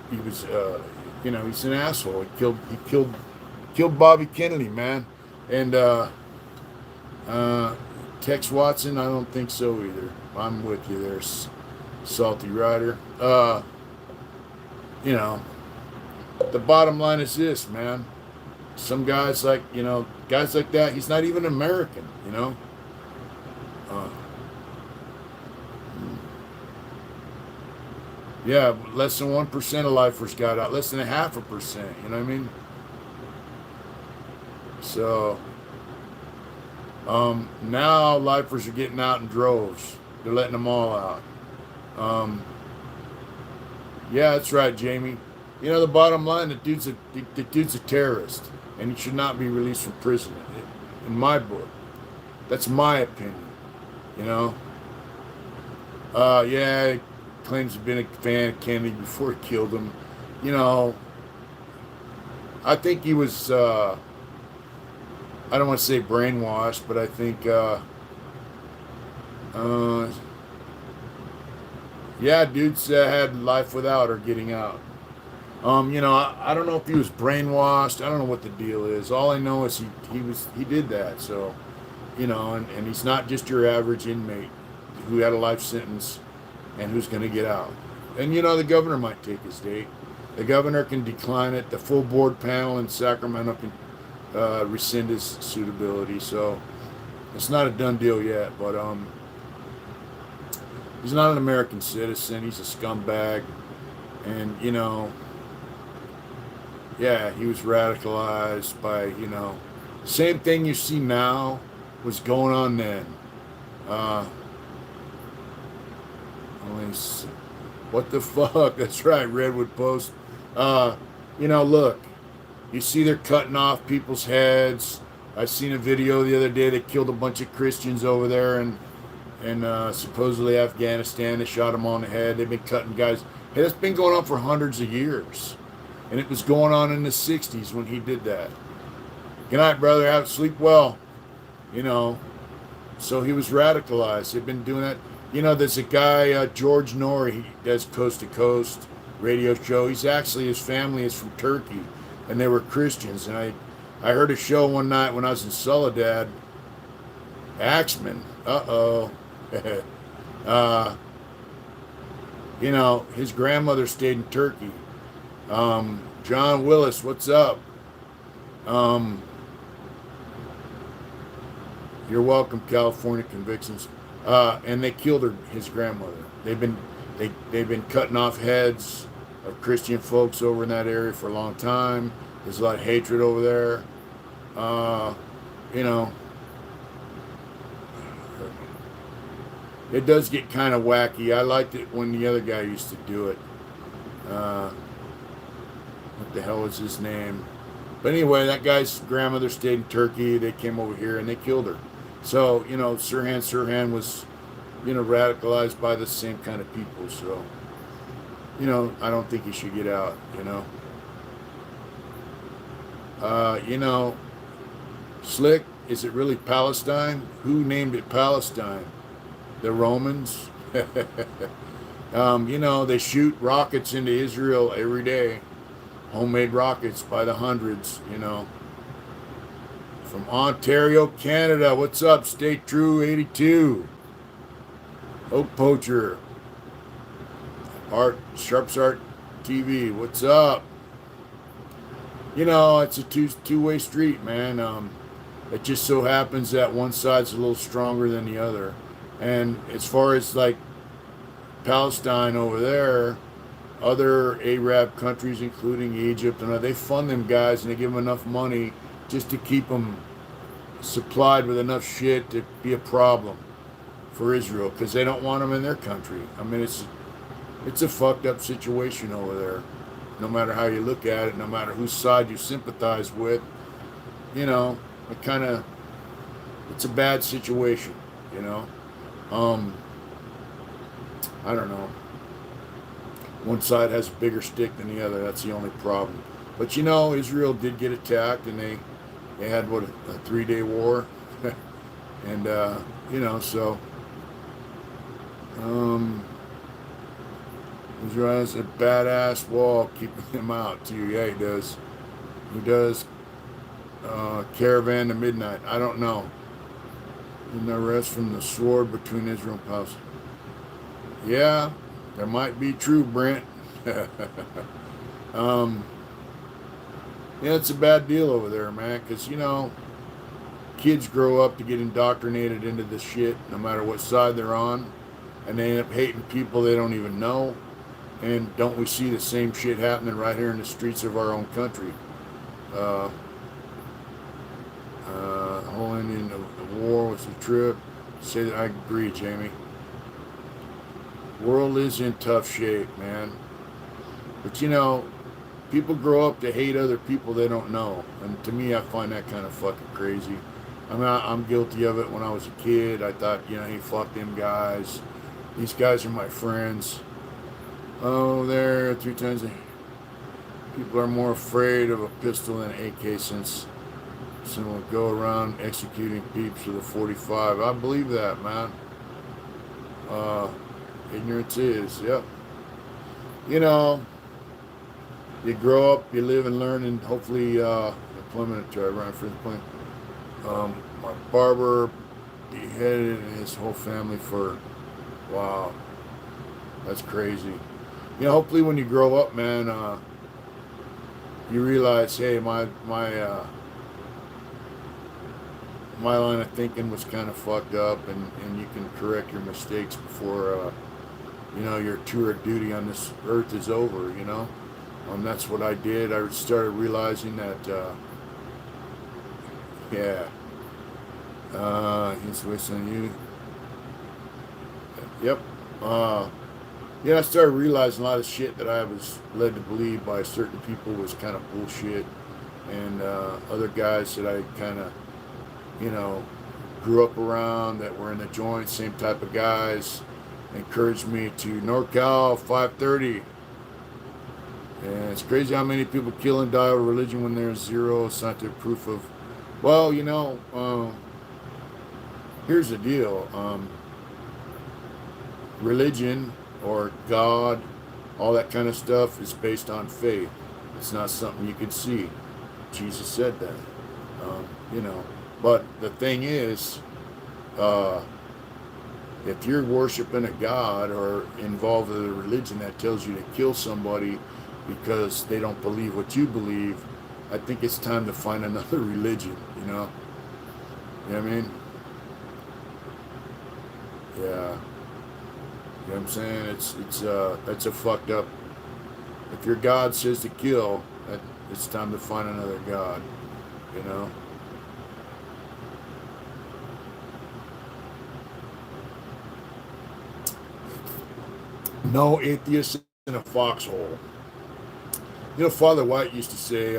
an asshole. He killed Bobby Kennedy, man. And Tex Watson, I don't think so either. I'm with you there, Salty Rider. The bottom line is this, man. Some guys like that, he's not even American, Yeah, less than 1% of lifers got out. Less than 0.5%, you know what I mean? So, now lifers are getting out in droves. They're letting them all out. Yeah, that's right, Jamie. The bottom line, the dude's a terrorist, and he should not be released from prison. In my book, that's my opinion. Yeah, he claims to have been a fan of Kennedy before he killed him. I think he was. I don't want to say brainwashed, but I think. Yeah, dudes had life without or getting out. I don't know if he was brainwashed. I don't know what the deal is. All I know is he did that. So, and he's not just your average inmate who had a life sentence and who's going to get out. And the governor might take his date. The governor can decline it. The full board panel in Sacramento can rescind his suitability. So it's not a done deal yet. But he's not an American citizen. He's a scumbag, and yeah, he was radicalized by, Same thing you see now was going on then. Uh, let me see. What the fuck? That's right, Redwood Post. Uh, look, you see they're cutting off people's heads. I seen a video the other day. They killed a bunch of Christians over there and supposedly Afghanistan. They shot them on the head. They've been cutting guys. Hey, that's been going on for hundreds of years. And it was going on in the 60s when he did that. Good night, brother. Have sleep well. You know, so he was radicalized. They've been doing that. There's a guy, George Norrie, he does Coast to Coast radio show. His family is from Turkey, and they were Christians. And I heard a show one night when I was in Soledad, Axman. Uh-oh. His grandmother stayed in Turkey. John Willis, what's up? You're welcome, California Convictions. And they killed his grandmother. They've been cutting off heads of Christian folks over in that area for a long time. There's a lot of hatred over there. It does get kind of wacky. I liked it when the other guy used to do it. What the hell was his name? But anyway, that guy's grandmother stayed in Turkey. They came over here and they killed her. So, Sirhan was, radicalized by the same kind of people. So, I don't think he should get out, Slick, is it really Palestine? Who named it Palestine? The Romans? They shoot rockets into Israel every day. Homemade rockets by the hundreds, From Ontario, Canada. What's up? Stay True 82. Oak Poacher. Sharps Art TV. What's up? It's a two-way street, man. It just so happens that one side's a little stronger than the other. And as far as like Palestine over there, other Arab countries, including Egypt, they fund them guys and they give them enough money just to keep them supplied with enough shit to be a problem for Israel because they don't want them in their country. I mean, it's a fucked up situation over there. No matter how you look at it, no matter whose side you sympathize with, it's a bad situation, I don't know. One side has a bigger stick than the other. That's the only problem. But Israel did get attacked, and they had a 3-day war, and so Israel has a badass wall keeping them out too. Yeah, he does. He does. Caravan to midnight. I don't know. And the rest from the sword between Israel and Palestine. Yeah. That might be true, Brent. Yeah, it's a bad deal over there, man, because, kids grow up to get indoctrinated into this shit, no matter what side they're on, and they end up hating people they don't even know. And don't we see the same shit happening right here in the streets of our own country? Whole Indian the war was a trip. Say that I agree, Jamie. World is in tough shape, man. But people grow up to hate other people they don't know, and to me, I find that kind of fucking crazy. I mean, I'm guilty of it. When I was a kid, I thought, hey, fuck them guys. These guys are my friends. Oh, there 3 times. People are more afraid of a pistol than an AK since someone will go around executing peeps with a 45. I believe that, man. Ignorance is, yep. You grow up, you live and learn, and hopefully, employment right for the plane. My barber beheaded his whole family for, wow, that's crazy. Hopefully when you grow up, man, you realize, hey, my line of thinking was kind of fucked up, and you can correct your mistakes before, your tour of duty on this earth is over, that's what I did. I started realizing that Yeah. He's wasting on you. Yep. Uh, yeah, I started realizing a lot of shit that I was led to believe by certain people was kind of bullshit. And other guys that I kind of, you know, grew up around that were in the joint, same type of guys, encouraged me to NorCal 530. And it's crazy how many people kill and die over religion when there's zero scientific proof of. Well, here's the deal. Religion or God, all that kind of stuff is based on faith. It's not something you can see. Jesus said that. Um, you know, but the thing is, uh, if you're worshiping a God or involved in a religion that tells you to kill somebody because they don't believe what you believe, I think it's time to find another religion. You know what I mean? Yeah. You know what I'm saying? That's a fucked up. If your God says to kill, it's time to find another God. You know. No atheist in a foxhole. Father White used to say,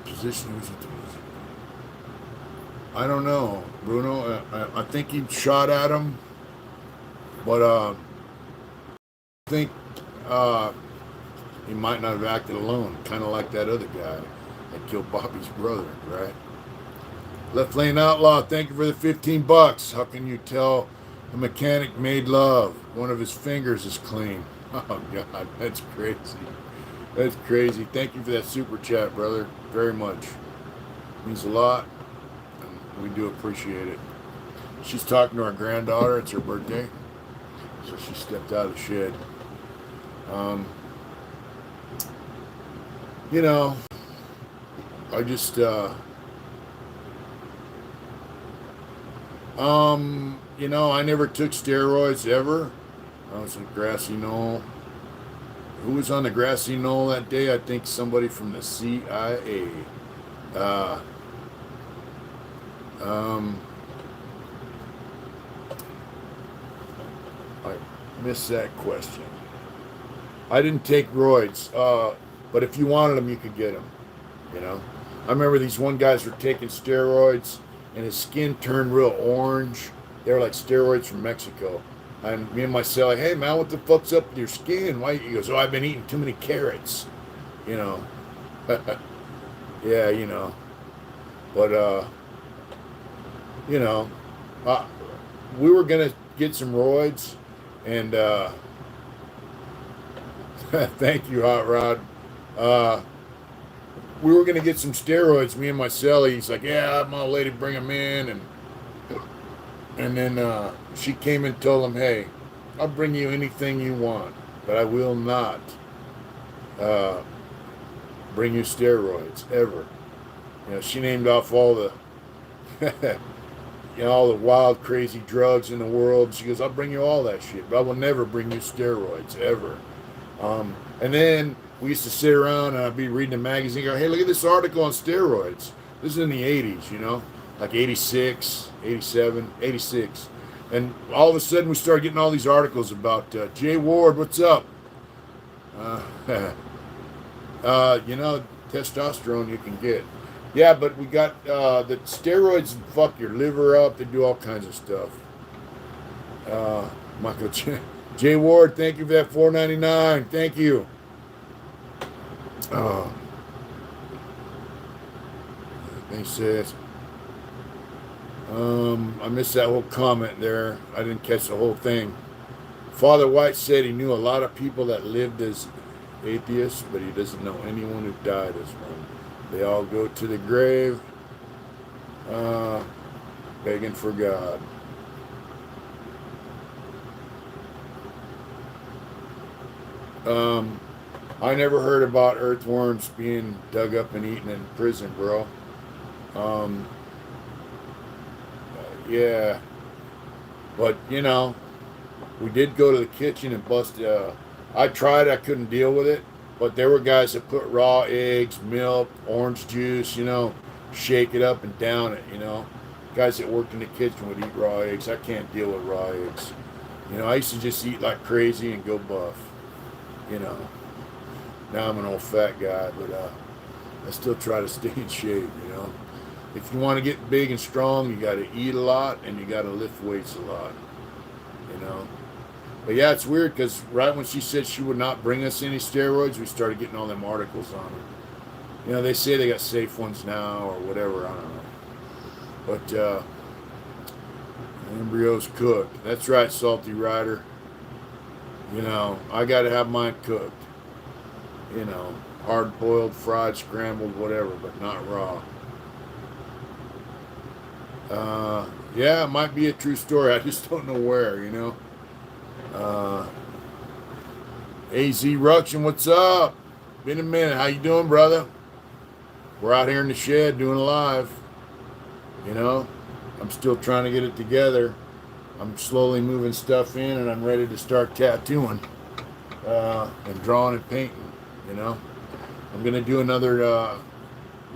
position was. I don't know, Bruno. I think he shot at him, but I think uh, he might not have acted alone, kind of like that other guy that killed Bobby's brother, right? Left Lane Outlaw, thank you for the $15. How can you tell a mechanic made love? One of his fingers is clean. Oh God, that's crazy. That's crazy. Thank you for that super chat, brother. Very much. Means a lot, and we do appreciate it. She's talking to our granddaughter. It's her birthday, so she stepped out of the shed. Um, you know, I just, I never took steroids ever. I was on grassy knoll. Who was on the grassy knoll that day? I think somebody from the CIA. Uh, um, I missed that question. I didn't take roids, but if you wanted them, you could get them. You know, I remember these one guys were taking steroids, and his skin turned real orange. They were like steroids from Mexico. And me and my cell, like, hey man, what the fuck's up with your skin? Why? He goes, oh, I've been eating too many carrots. You know, yeah, But you know, uh, we were gonna get some roids, and thank you, Hot Rod. Uh, we were gonna get some steroids. Me and my celly. He's like, yeah, my lady, bring them in, and then she came and told him, hey, I'll bring you anything you want, but I will not uh, bring you steroids ever. She named off all the all the wild, crazy drugs in the world. She goes, I'll bring you all that shit, but I will never bring you steroids, ever. And then we used to sit around and I'd be reading a magazine, go, hey, look at this article on steroids. This is in the 80s, like 86, 87, 86. And all of a sudden we started getting all these articles about Jay Ward, what's up? Uh, testosterone you can get. Yeah, but we got the steroids fuck your liver up. They do all kinds of stuff. Michael J. Ward, thank you for that $4.99. Thank you. He says, I missed that whole comment there. I didn't catch the whole thing. Father White said he knew a lot of people that lived as atheists, but he doesn't know anyone who died as one. They all go to the grave begging for God. I never heard about earthworms being dug up and eaten in prison, bro. Um, yeah, but we did go to the kitchen and bust. I tried, I couldn't deal with it, but there were guys that put raw eggs, milk, orange juice, shake it up and down it, you know. Guys that worked in the kitchen would eat raw eggs. I can't deal with raw eggs. You know, I used to just eat like crazy and go buff, you know. Now I'm an old fat guy, but I still try to stay in shape, you know. If you want to get big and strong, you got to eat a lot and you got to lift weights a lot, you know. But yeah, it's weird because right when she said she would not bring us any steroids, we started getting all them articles on them. You know, they say they got safe ones now or whatever, I don't know. But embryo's cooked. That's right, Salty Rider. You know, I got to have mine cooked. You know, hard boiled, fried, scrambled, whatever, but not raw. Yeah, it might be a true story. I just don't know where, you know. AZ Ruction, what's up? Been a minute. How you doing, brother? We're out here in the shed doing live. You know, I'm still trying to get it together. I'm slowly moving stuff in, and I'm ready to start tattooing and drawing and painting. You know, I'm gonna do another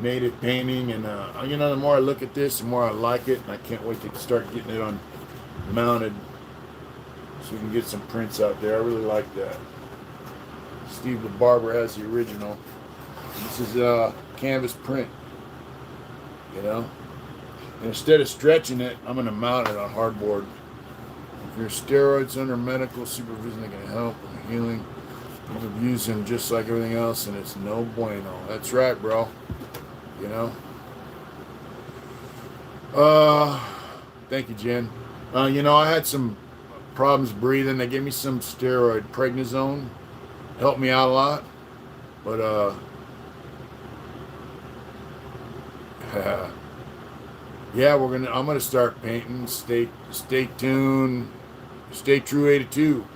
native painting, and you know, the more I look at this, the more I like it, and I can't wait to start getting it on mounted so we can get some prints out there. I really like that. Steve the Barber has the original. This is canvas print, you know. And instead of stretching it, I'm going to mount it on hardboard. If your steroids under medical supervision, they can help with healing. People use them just like everything else, and it's no bueno. That's right, bro. You know. Thank you, Jen. You know, I had some problems breathing. They gave me some steroid, prednisone. Helped me out a lot. But yeah, I'm gonna start painting. Stay tuned. Stay true 82.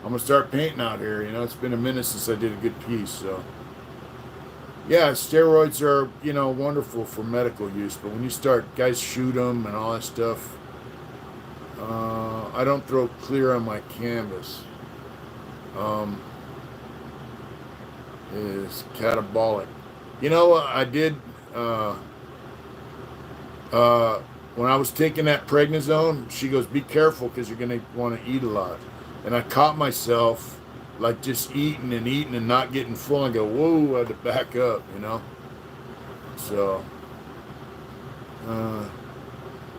I'm gonna start painting out here. You know, it's been a minute since I did a good piece. So yeah, steroids are, you know, wonderful for medical use. But when you start, guys shoot them and all that stuff. I don't throw clear on my canvas. Is catabolic. You know what I did? When I was taking that prednisone, she goes, "Be careful because you're gonna want to eat a lot." And I caught myself like just eating and not getting full. And go, "Whoa!" I had to back up, you know. So,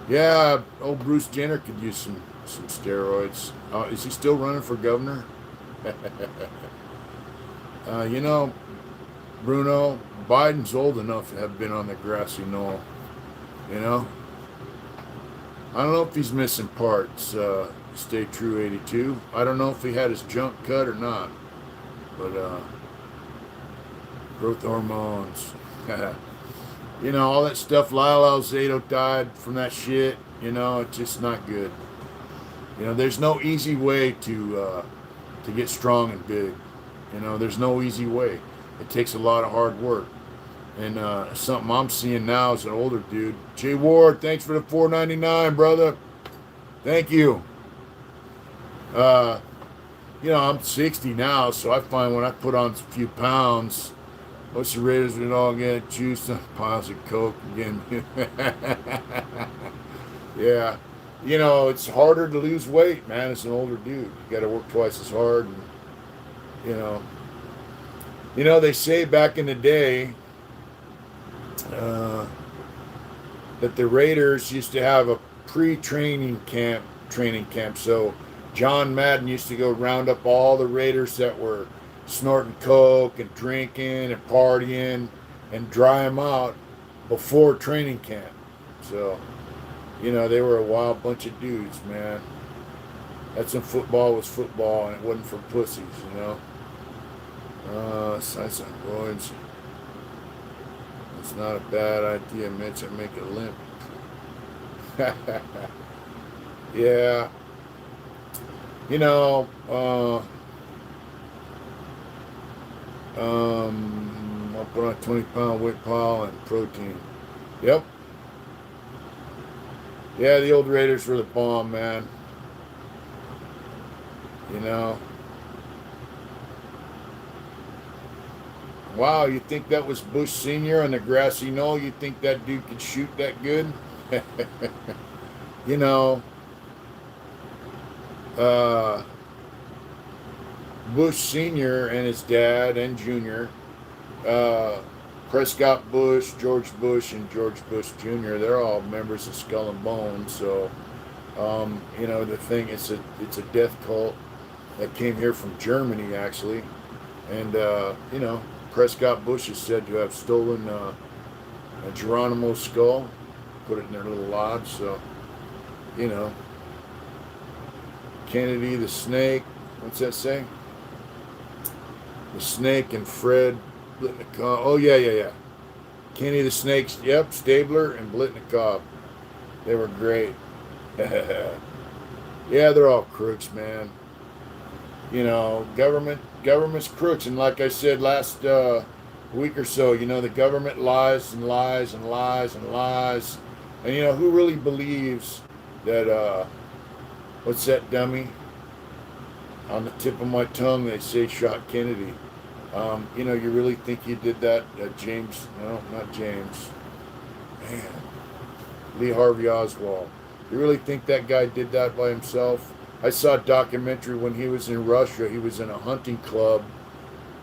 yeah, old Bruce Jenner could use some steroids. Is he still running for governor? You know, Bruno, Biden's old enough to have been on the grassy knoll. You know, I don't know if he's missing parts. Stay true 82. I don't know if he had his junk cut or not. But growth hormones. You know, all that stuff. Lyle Alzado died from that shit. You know, it's just not good. You know, there's no easy way to get strong and big. You know, there's no easy way. It takes a lot of hard work. And something I'm seeing now as an older dude. Jay Ward, thanks for the $4.99, brother. Thank you. You know, I'm 60 now, so I find when I put on a few pounds, most of the Raiders would all get juiced on piles of coke again. Yeah. You know, it's harder to lose weight, man, as an older dude. You got to work twice as hard. And, you know, they say back in the day that the Raiders used to have a training camp. So John Madden used to go round up all the Raiders that were snorting coke and drinking and partying and dry them out before training camp. So, you know, they were a wild bunch of dudes, man. That's when football was football and it wasn't for pussies, you know. Size on roids. It's not a bad idea, Mitch. I make it limp. Yeah. You know, I'll put on a 20-pound weight pile and protein. Yep. Yeah, the old Raiders were the bomb, man. You know. Wow, you think that was Bush Sr. on the grassy knoll? You think that dude could shoot that good? You know, uh, Bush Sr. and his dad and Jr., uh, Prescott Bush, George Bush, and George Bush Jr., they're all members of Skull and Bones. So, the thing, it's a death cult that came here from Germany, actually. And, Prescott Bush is said to have stolen a Geronimo skull, put it in their little lodge. So, you know, Kennedy the Snake, what's that say? The Snake and Fred Blitnikov. Oh, yeah. Kenny the Snake, yep, Stabler and Blitnikov. They were great. Yeah, they're all crooks, man. Government's crooks. And like I said last week or so, the government lies and lies and lies and lies. And, who really believes that, what's that dummy? On the tip of my tongue, they say shot Kennedy. You really think he did that? James, no, not James. Man, Lee Harvey Oswald. You really think that guy did that by himself? I saw a documentary when he was in Russia. He was in a hunting club,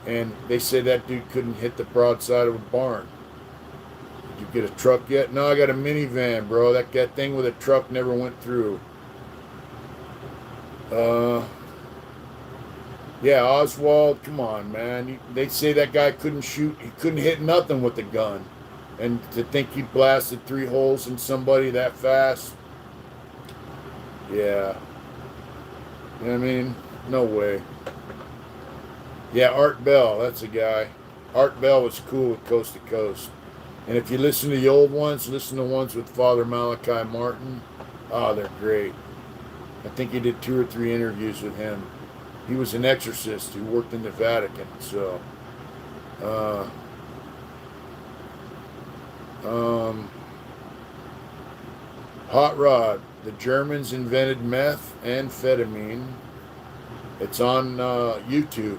and they say that dude couldn't hit the broadside of a barn. Did you get a truck yet? No, I got a minivan, bro. That thing with a truck never went through. Yeah, Oswald, come on, man. They say that guy couldn't shoot. He couldn't hit nothing with the gun. And to think he blasted 3 holes in somebody that fast, yeah. You know what I mean? No way. Yeah, Art Bell, that's a guy. Art Bell was cool with Coast to Coast. And if you listen to the old ones, listen to ones with Father Malachi Martin. Oh, they're great. I think he did 2 or 3 interviews with him. He was an exorcist who worked in the Vatican. So, Hot Rod. The Germans invented methamphetamine. It's on YouTube.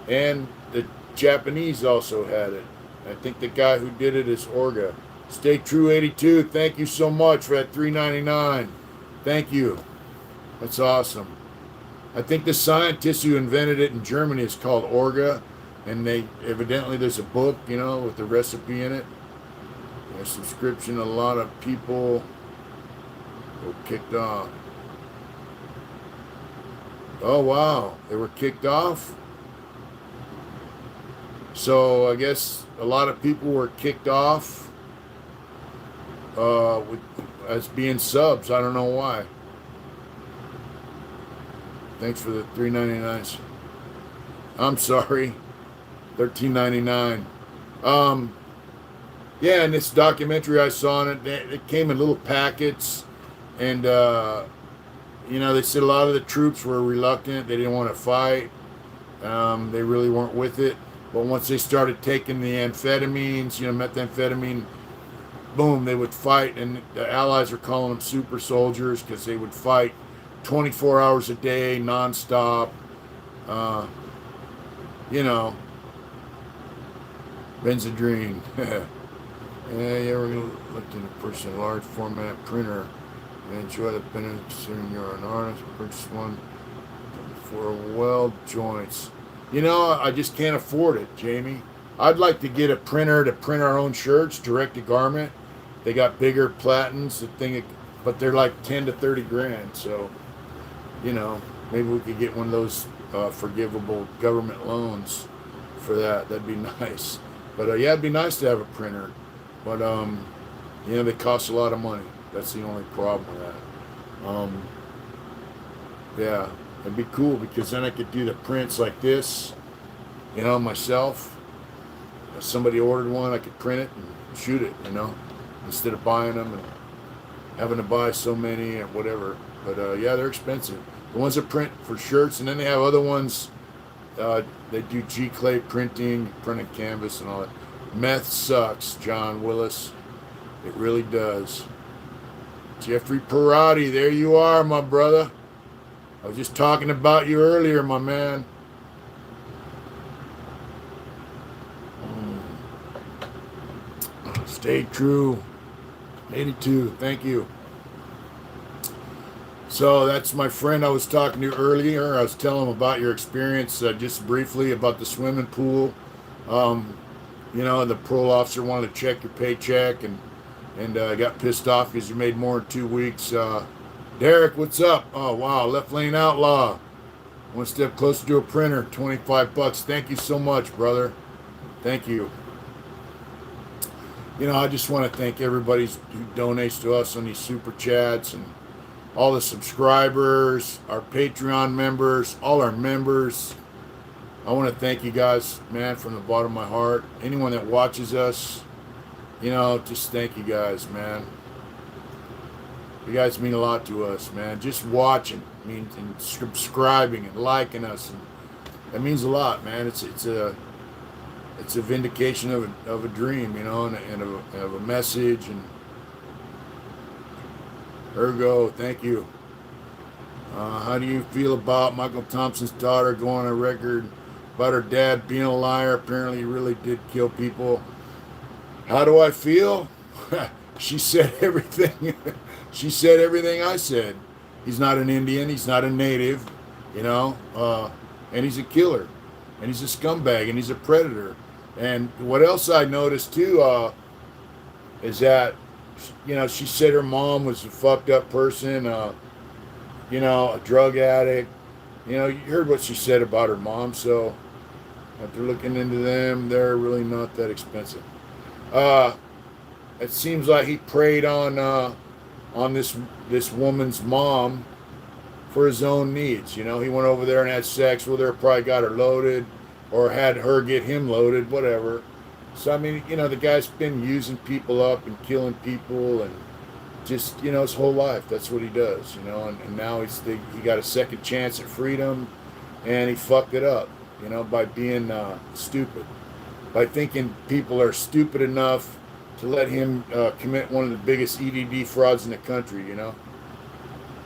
And the Japanese also had it. I think the guy who did it is Orga. Stay True 82. Thank you so much for that $3.99. Thank you. That's awesome. I think the scientist who invented it in Germany is called Orga, and there's a book, with the recipe in it. A subscription. A lot of people were kicked off. Oh wow, they were kicked off. So I guess a lot of people were kicked off as being subs. I don't know why. Thanks for the $3.99. I'm sorry, $13.99. Yeah, and this documentary I saw on it came in little packets, and they said a lot of the troops were reluctant. They didn't want to fight. They really weren't with it. But once they started taking the amphetamines, methamphetamine, boom, they would fight, and the Allies were calling them super soldiers because they would fight 24 hours a day, nonstop. Benzodrine. Yeah, you ever looked in a person large format printer and enjoy the benefit considering you're an artist? Purchase one for weld joints. I just can't afford it, Jamie. I'd like to get a printer to print our own shirts, direct to garment. They got bigger platens, but they're like 10 to 30 grand. So, maybe we could get one of those forgivable government loans for that. That'd be nice. But yeah, it'd be nice to have a printer. But they cost a lot of money. That's the only problem with that. Yeah, it'd be cool because then I could do the prints like this, myself. If somebody ordered one, I could print it and shoot it, instead of buying them and having to buy so many or whatever. But yeah, they're expensive. The ones that print for shirts, and then they have other ones. They do G-clay printing, printing canvas and all that. Meth sucks, John Willis. It really does. Jeffrey Perotti, there you are, my brother. I was just talking about you earlier, my man. Stay true. 82. Thank you. So that's my friend I was talking to earlier. I was telling him about your experience just briefly about the swimming pool. Um, the parole officer wanted to check your paycheck and got pissed off because you made more in 2 weeks. Derek, what's up? Oh, wow. Left lane outlaw. One step closer to a printer. $25. Thank you so much, brother. Thank you. I just want to thank everybody who donates to us on these super chats and all the subscribers, our Patreon members, all our members. I want to thank you guys, man, from the bottom of my heart. Anyone that watches us, just thank you guys, man. You guys mean a lot to us, man. Just watching, and subscribing and liking us, and that means a lot, man. It's a vindication of a dream, and of a message. And Ergo, thank you. How do you feel about Michael Thompson's daughter going on record about her dad being a liar? Apparently, he really did kill people. How do I feel? She said everything. She said everything I said. He's not an Indian. He's not a native, and he's a killer, and he's a scumbag, and he's a predator. And what else I noticed too is that, she said her mom was a fucked up person, a drug addict. You heard what she said about her mom. So after looking into them, they're really not that expensive. It seems like he preyed on this woman's mom for his own needs. He went over there and had sex with her, probably got her loaded, or had her get him loaded, whatever. So, the guy's been using people up and killing people and just, his whole life. That's what he does, and now he got a second chance at freedom, and he fucked it up, by being stupid, by thinking people are stupid enough to let him commit one of the biggest EDD frauds in the country,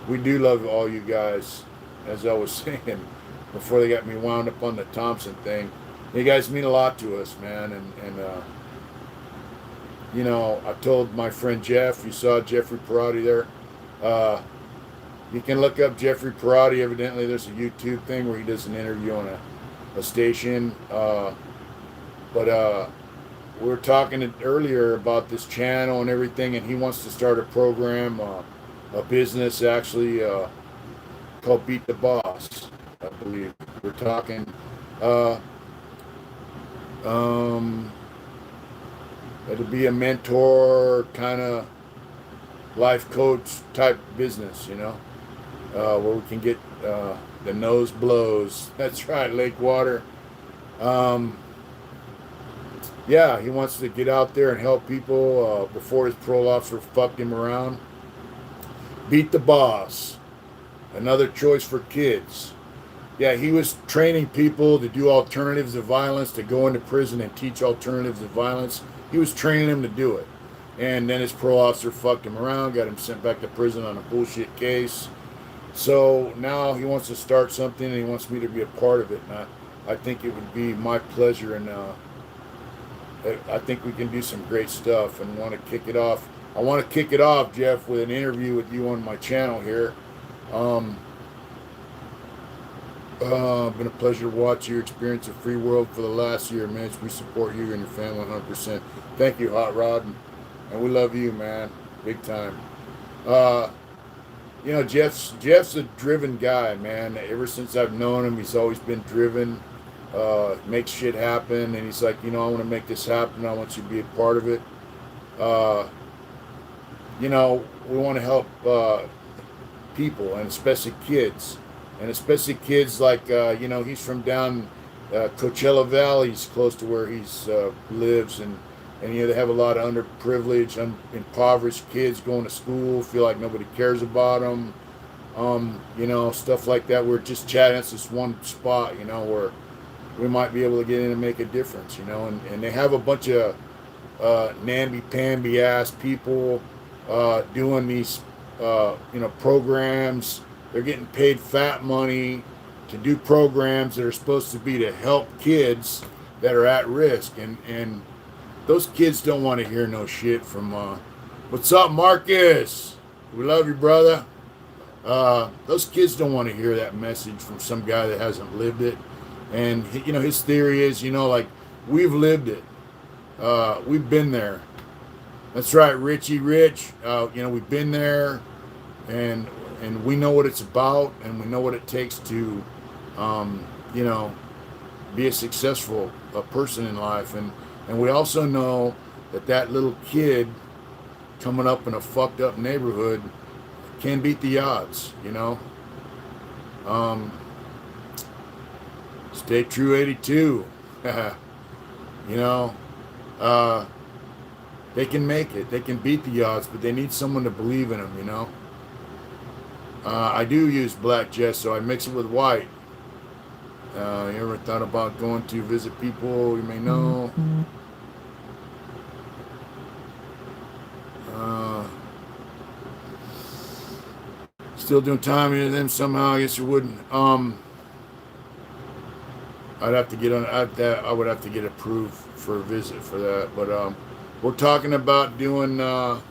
We do love all you guys, as I was saying before they got me wound up on the Thompson thing. You guys mean a lot to us, man, and I told my friend Jeff, you saw Jeffrey Perotti there, you can look up Jeffrey Perotti. Evidently there's a YouTube thing where he does an interview on a station, but we were talking earlier about this channel and everything, and he wants to start a program, a business actually, called Beat the Boss, I believe. We're talking, it'll be a mentor kind of life coach type business, where we can get the nose blows. That's right, Lake Water. Yeah, he wants to get out there and help people before his parole officer fucked him around. Beat the Boss. Another choice for kids. Yeah, he was training people to do alternatives of violence, to go into prison and teach alternatives of violence. He was training them to do it. And then his parole officer fucked him around, got him sent back to prison on a bullshit case. So now he wants to start something, and he wants me to be a part of it. And I think it would be my pleasure, and I think we can do some great stuff and want to kick it off. I want to kick it off, Jeff, with an interview with you on my channel here. Been a pleasure to watch your experience of Free World for the last year, man. We support you and your family 100%. Thank you, Hot Rod, and we love you, man, big time. Jeff's a driven guy, man. Ever since I've known him, he's always been driven. Makes shit happen, and he's like, I want to make this happen. I want you to be a part of it. We want to help people, and especially kids. And especially kids like, he's from down Coachella Valley. He's close to where he's lives. And they have a lot of underprivileged, impoverished kids going to school, feel like nobody cares about them. Stuff like that. We're just chatting. It's this one spot, where we might be able to get in and make a difference, And they have a bunch of namby-pamby ass people doing these, programs. They're getting paid fat money to do programs that are supposed to be to help kids that are at risk. And those kids don't want to hear no shit from, what's up, Marcus? We love you, brother. Those kids don't want to hear that message from some guy that hasn't lived it. And, you know, his theory is, you know, like, we've lived it. We've been there. That's right, Richie Rich. You know, we've been there, and we know what it's about, and we know what it takes to, you know, be a successful person in life. And we also know that little kid coming up in a fucked up neighborhood can beat the odds, you know. Stay true 82. You know, they can make it. They can beat the odds, but they need someone to believe in them, you know. I do use black jet, so I mix it with white. You ever thought about going to visit people you may know? Still doing time into them somehow. I guess you wouldn't. I'd have to get on. I would have to get approved for a visit for that. But we're talking about doing, you know,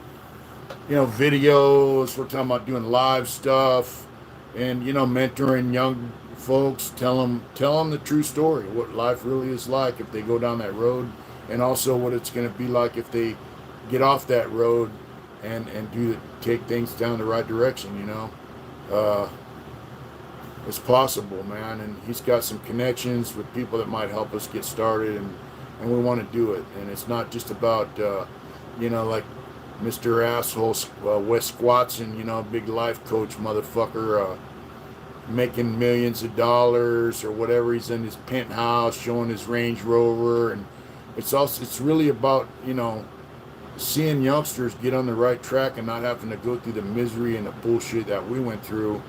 videos. We're talking about doing live stuff, and you know, mentoring young folks. Tell them the true story, what life really is like if they go down that road, and also what it's going to be like if they get off that road and take things down the right direction. You know. It's possible, man, and he's got some connections with people that might help us get started, and we want to do it. And it's not just about, you know, like Mr. Asshole Wes Squatson, you know, big life coach motherfucker, making millions of dollars or whatever. He's in his penthouse showing his Range Rover, and it's really about, you know, seeing youngsters get on the right track and not having to go through the misery and the bullshit that we went through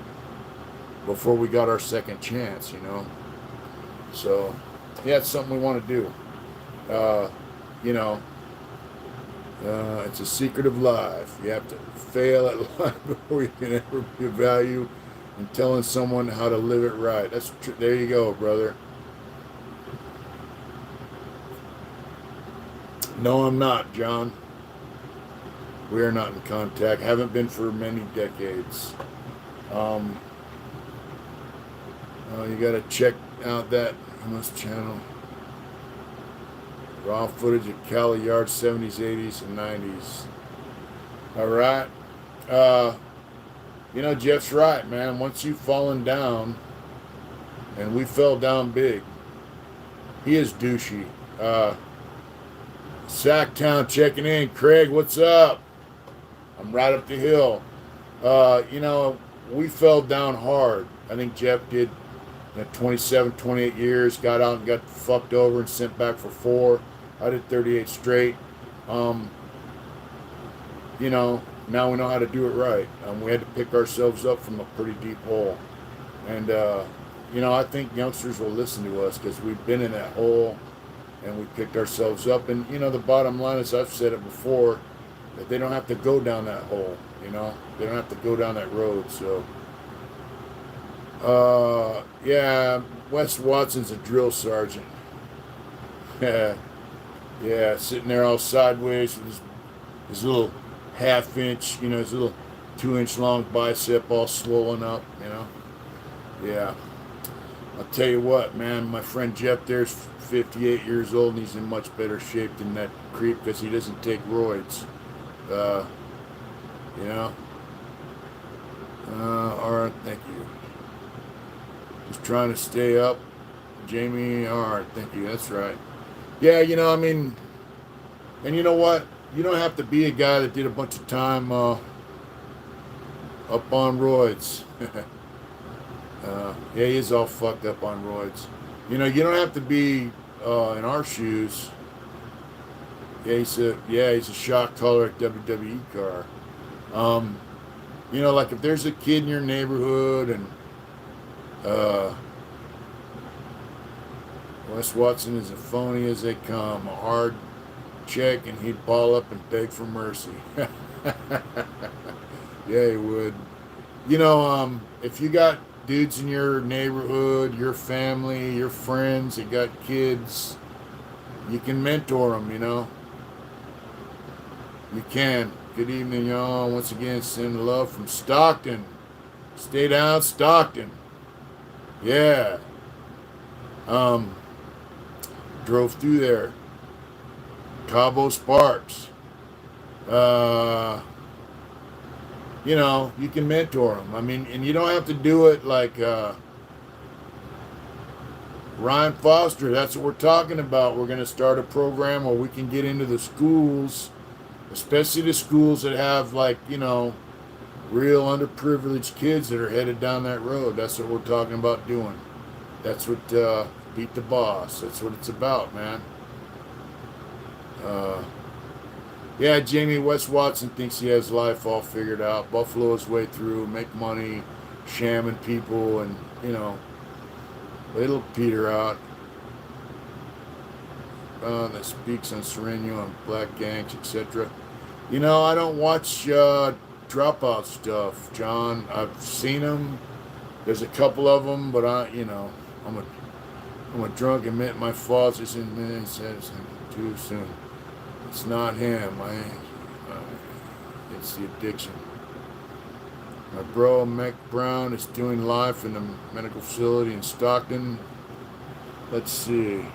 before we got our second chance, you know. So, yeah, it's something we want to do. You know, it's a secret of life. You have to fail at life before you can ever be of value, and telling someone how to live it right. There you go, brother. No, I'm not, John. We are not in contact. Haven't been for many decades. You gotta check out that channel. Raw footage of Cali Yard 70s, 80s, and 90s. Alright. You know, Jeff's right, man. Once you've fallen down, and we fell down big, he is douchey. Sacktown checking in. Craig, what's up? I'm right up the hill. You know, we fell down hard. I think Jeff did 27, 28 years, got out and got fucked over and sent back for 4. I did 38 straight. You know, now we know how to do it right. We had to pick ourselves up from a pretty deep hole. And, you know, I think youngsters will listen to us because we've been in that hole and we picked ourselves up. And, you know, the bottom line is, I've said it before, that they don't have to go down that hole, you know. They don't have to go down that road, so... yeah, Wes Watson's a drill sergeant. Yeah, sitting there all sideways with his little half-inch, you know, his little 2-inch long bicep all swollen up, you know. Yeah. I'll tell you what, man, my friend Jeff there's 58 years old, and he's in much better shape than that creep because he doesn't take roids. You know. Alright, thank you. Just trying to stay up. Jamie, alright, thank you, that's right. Yeah, you know, I mean, and you know what? You don't have to be a guy that did a bunch of time up on roids. Yeah, he is all fucked up on roids. You know, you don't have to be in our shoes. Yeah, he's a shot caller at WWE car. You know, like if there's a kid in your neighborhood and Wes Watson is as phony as they come, a hard check, and he'd ball up and beg for mercy. Yeah, he would. You know, if you got dudes in your neighborhood, your family, your friends that got kids, you can mentor them, you know. You can. Good evening, y'all. Once again, send love from Stockton. Stay down, Stockton. Yeah. Um, Drove through there. Cabo Sparks. Uh, you can mentor them. I mean, and you don't have to do it like Ryan Foster. That's what we're talking about. We're going to start a program where we can get into the schools, especially the schools that have real underprivileged kids that are headed down that road. That's what we're talking about doing. That's what Beat the Boss. That's what it's about, man. Yeah, Jamie West Watson thinks he has life all figured out. Buffalo his way through, make money, shamming people, and it'll peter out. That speaks on Sereno and Black Gangs, etc. I don't watch dropout stuff, John. I've seen them. There's a couple of them, but I'm a drunk. Admit my faults. It's in me. Says too soon. It's not him. It's the addiction. My bro, Mac Brown, is doing life in the medical facility in Stockton. Let's see.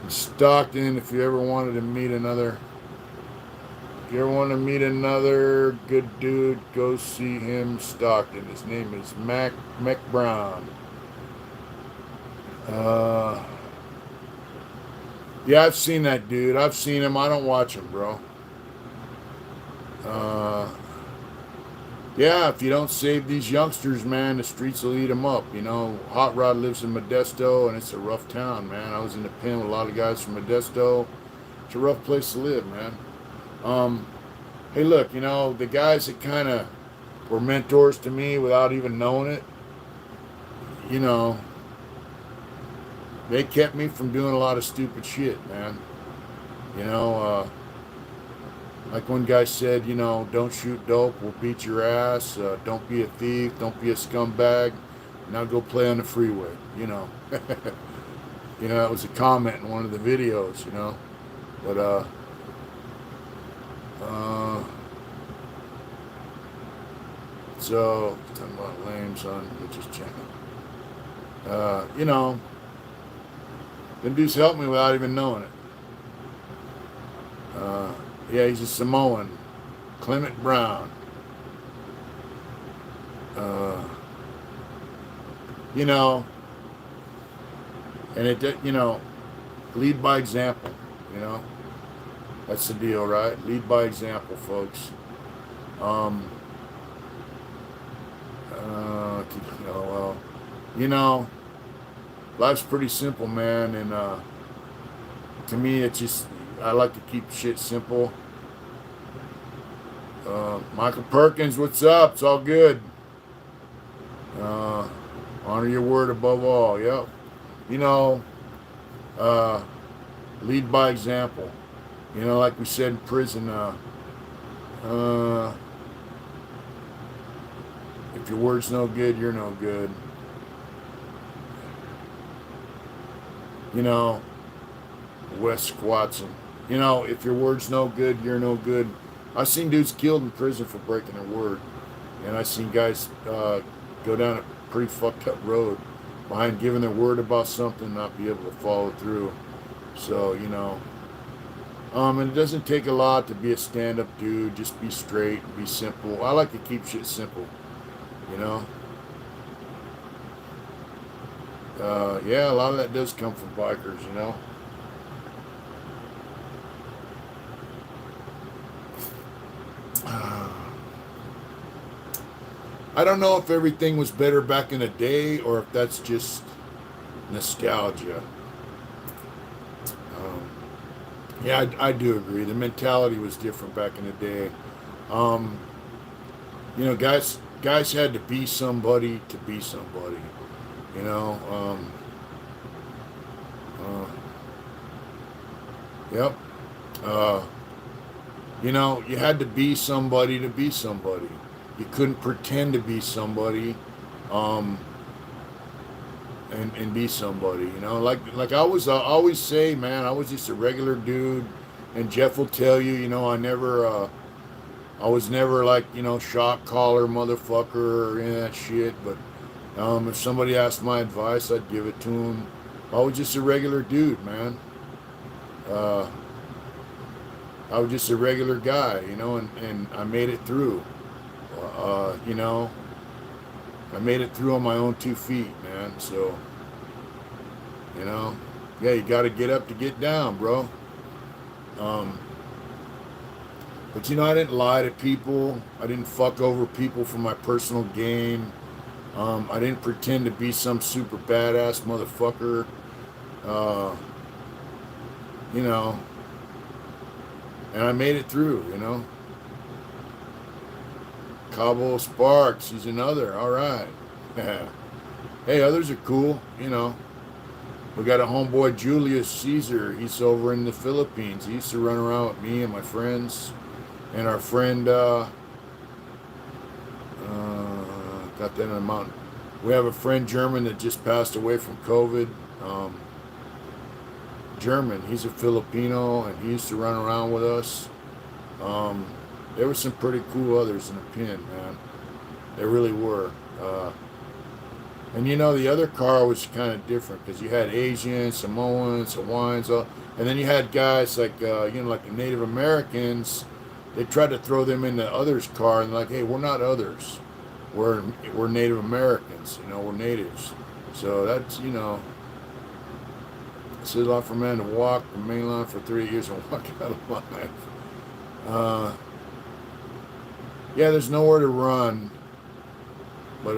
In Stockton, if you ever wanted to meet another good dude, go see him, Stockton. His name is Mac Brown. Yeah, I've seen that dude. I've seen him. I don't watch him, bro. Yeah, if you don't save these youngsters, man, the streets will eat them up. Hot Rod lives in Modesto, and it's a rough town, man. I was in the pen with a lot of guys from Modesto. It's a rough place to live, man. Hey, look, the guys that kind of were mentors to me without even knowing it, they kept me from doing a lot of stupid shit, man. Like one guy said, don't shoot dope, we'll beat your ass. Don't be a thief, don't be a scumbag. Now go play on the freeway, That was a comment in one of the videos, But, so, talking about lames on Mitch's channel. Them dudes helped me without even knowing it. Yeah, he's a Samoan. Clement Brown. And it, lead by example, That's the deal, right? Lead by example, folks. Life's pretty simple, man, and to me, I like to keep shit simple. Michael Perkins, what's up? It's all good. Honor your word above all. Yep. Lead by example. Like we said in prison, if your word's no good, you're no good. Wes Watson. If your word's no good, you're no good. I've seen dudes killed in prison for breaking their word. And I've seen guys go down a pretty fucked up road behind giving their word about something and not be able to follow through. So, and it doesn't take a lot to be a stand-up dude. Just be straight, be simple. I like to keep shit simple, Yeah, a lot of that does come from bikers, I don't know if everything was better back in the day or if that's just nostalgia. Yeah, I do agree. The mentality was different back in the day. Guys had to be somebody to be somebody. Yep. You had to be somebody to be somebody. You couldn't pretend to be somebody, and be somebody. Like I always say, man, I was just a regular dude And Jeff will tell you, I was never like, shot caller motherfucker or any of that shit. But if somebody asked my advice, I'd give it to them. I was just a regular dude, man. Uh, I was just a regular guy, and I made it through. Uh, you know, I made it through on my own 2 feet, man. So, you know, yeah, you got to get up to get down, bro. Um, but I didn't lie to people. I didn't fuck over people for my personal gain. I didn't pretend to be some super badass motherfucker. Uh, you know, and I made it through. Cabo Sparks, he's another. All right. Hey, others are cool. We got a homeboy, Julius Caesar. He's over in the Philippines. He used to run around with me and my friends. And our friend, got that in the mountain. We have a friend, German, that just passed away from COVID. German, he's a Filipino, and he used to run around with us. There were some pretty cool others in the pen, man. There really were. And the other car was kind of different because you had Asians, Samoans, Hawaiians, and then you had guys like like the Native Americans. They tried to throw them in the others' car and like, hey, we're not others. We're Native Americans. We're natives. So that's it's a lot for a man to walk the main line for 3 years and walk out of life. Yeah, there's nowhere to run, but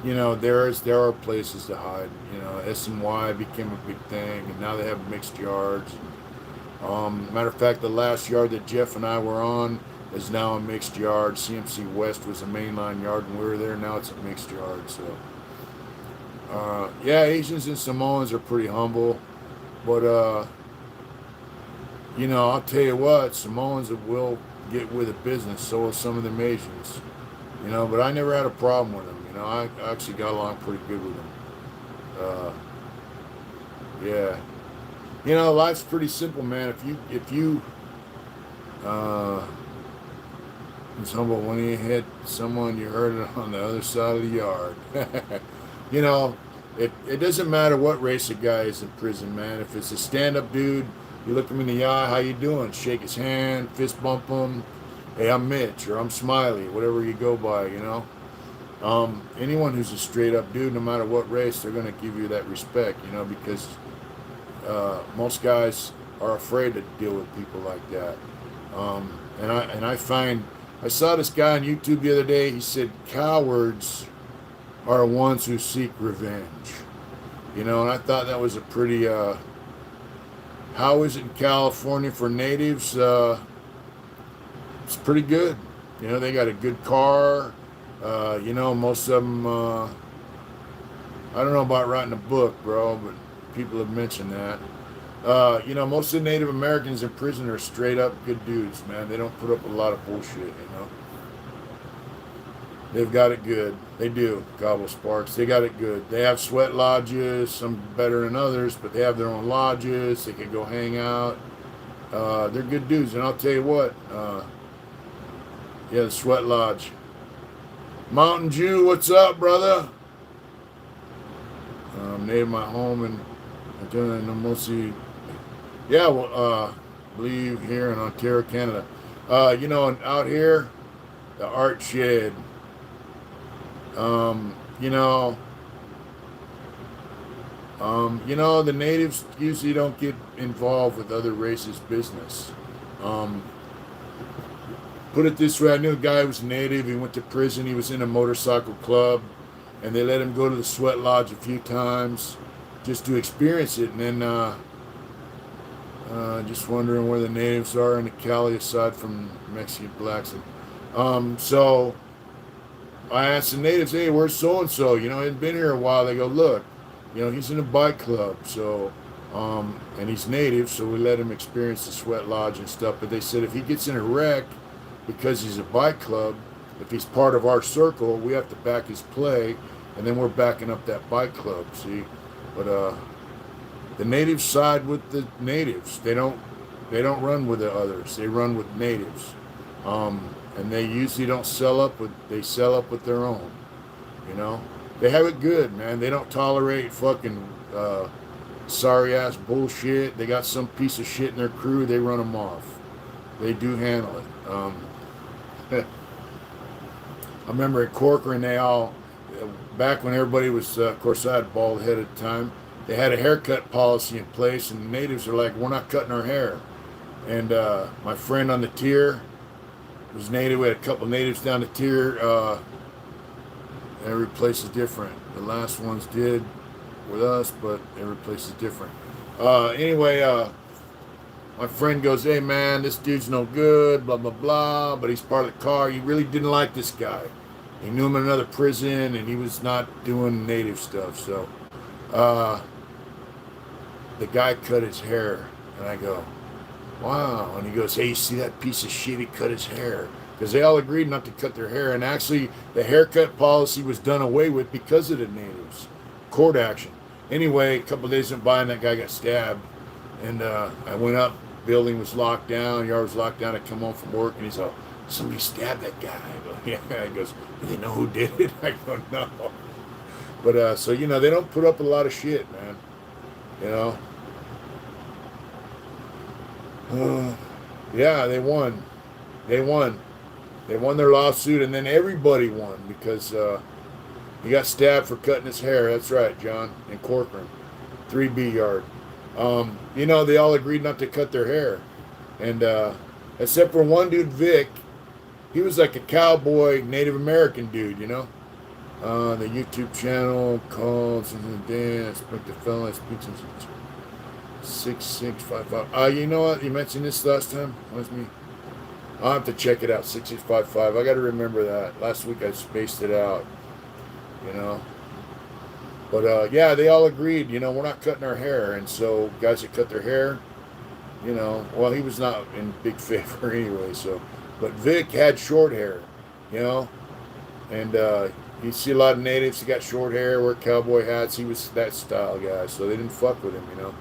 there are places to hide. SNY became a big thing, and now they have mixed yards. Matter of fact, the last yard that Jeff and I were on is now a mixed yard. CMC West was a mainline yard when we were there. Now it's a mixed yard. So, yeah, Asians and Samoans are pretty humble, but I'll tell you what, Samoans will get with a business. So will some of them Asians. But I never had a problem with them. I actually got along pretty good with them. Yeah. Life's pretty simple, man. If you it's humble when you hit someone, you heard it on the other side of the yard. It doesn't matter what race a guy is in prison, man. If it's a stand-up dude, you look him in the eye, how you doing? Shake his hand, fist bump him. Hey, I'm Mitch, or I'm Smiley, whatever you go by, Anyone who's a straight-up dude, no matter what race, they're going to give you that respect, because most guys are afraid to deal with people like that. And I find, I saw this guy on YouTube the other day. He said cowards are ones who seek revenge. And I thought that was a pretty. How is it in California for natives? It's pretty good. They got a good car. Most of them. I don't know about writing a book, bro, but people have mentioned that. Most of the Native Americans in prison are straight up good dudes, man. They don't put up a lot of bullshit, They've got it good. They do, Cabo Sparks. They got it good. They have sweat lodges, some better than others, but they have their own lodges. They can go hang out. They're good dudes. And I'll tell you what, the sweat lodge. Mountain Jew, what's up, brother? Native my home and I'm doing mostly, yeah, well, believe here in Ontario, Canada. And out here, the art shed. The natives usually don't get involved with other races' business. Put it this way, I knew a guy who was native. He went to prison. He was in a motorcycle club, and they let him go to the sweat lodge a few times just to experience it. And then just wondering where the natives are in the Cali aside from Mexican blacks. So I asked the natives, hey, where's so-and-so? He'd been here a while. They go, look, he's in a bike club. So, and he's native, so we let him experience the sweat lodge and stuff. But they said if he gets in a wreck because he's a bike club, if he's part of our circle, we have to back his play, and then we're backing up that bike club, see? But, The natives side with the natives. They don't run with the others. They run with natives. And they usually don't sell up with. They sell up with their own. You know, they have it good, man. They don't tolerate fucking sorry ass bullshit. They got some piece of shit in their crew. They run them off. They do handle it. I remember at Corcoran, they all, back when everybody was, of course, I had bald head at the time. They had a haircut policy in place, and the natives are like, "We're not cutting our hair." And my friend on the tier was native. We had a couple natives down the tier. Every place is different. The last ones did with us, but every place is different. Anyway, my friend goes, "Hey man, this dude's no good, blah blah blah, but he's part of the car." He really didn't like this guy. He knew him in another prison, and he was not doing native stuff. So the guy cut his hair, and I go, "Wow." And he goes, "Hey, you see that piece of shit? He cut his hair." Because they all agreed not to cut their hair. And actually, the haircut policy was done away with because of the natives. Court action. Anyway, a couple of days went by, and that guy got stabbed. And I went up. Building was locked down. Yard was locked down. I come home from work, and he's like, "Somebody stabbed that guy." I go, "Yeah." He goes, "Do they know who did it?" I go, "No." But, so, you know, they don't put up with a lot of shit, man. You know? Yeah, they won. They won. They won their lawsuit, and then everybody won because he got stabbed for cutting his hair. That's right, John, in Corcoran, 3B yard. You know, they all agreed not to cut their hair, and except for one dude, Vic. He was like a cowboy Native American dude, you know. The YouTube channel called Dance, Break the Fellas, 6655. You know what? You mentioned this last time. Was me. I'll have to check it out. 6655. I got to remember that. Last week I spaced it out. You know. But yeah, they all agreed. You know, we're not cutting our hair, and so guys that cut their hair, you know, well, he was not in big favor anyway. So, but Vic had short hair, you know, and you see a lot of natives that got short hair, wear cowboy hats. He was that style guy, so they didn't fuck with him, you know.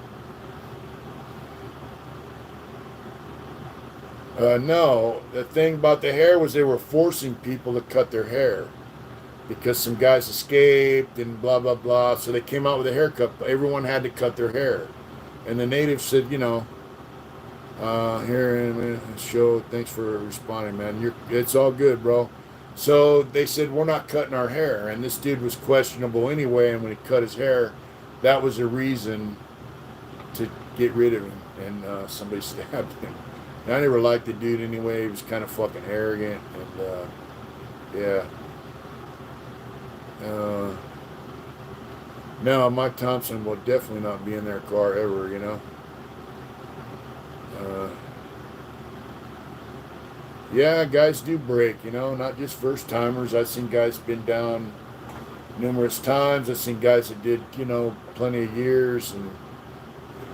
No, the thing about the hair was they were forcing people to cut their hair because some guys escaped and blah, blah, blah. So they came out with a haircut. Everyone had to cut their hair. And the natives said, you know, here in the show, thanks for responding, man. It's all good, bro. So they said, we're not cutting our hair. And this dude was questionable anyway. And when he cut his hair, that was a reason to get rid of him. And somebody stabbed him. I never liked the dude anyway. He was kind of fucking arrogant, and yeah. No, Mike Thompson will definitely not be in their car ever, you know. Yeah, guys do break, you know, not just first timers. I've seen guys been down numerous times. I've seen guys that did, you know, plenty of years, and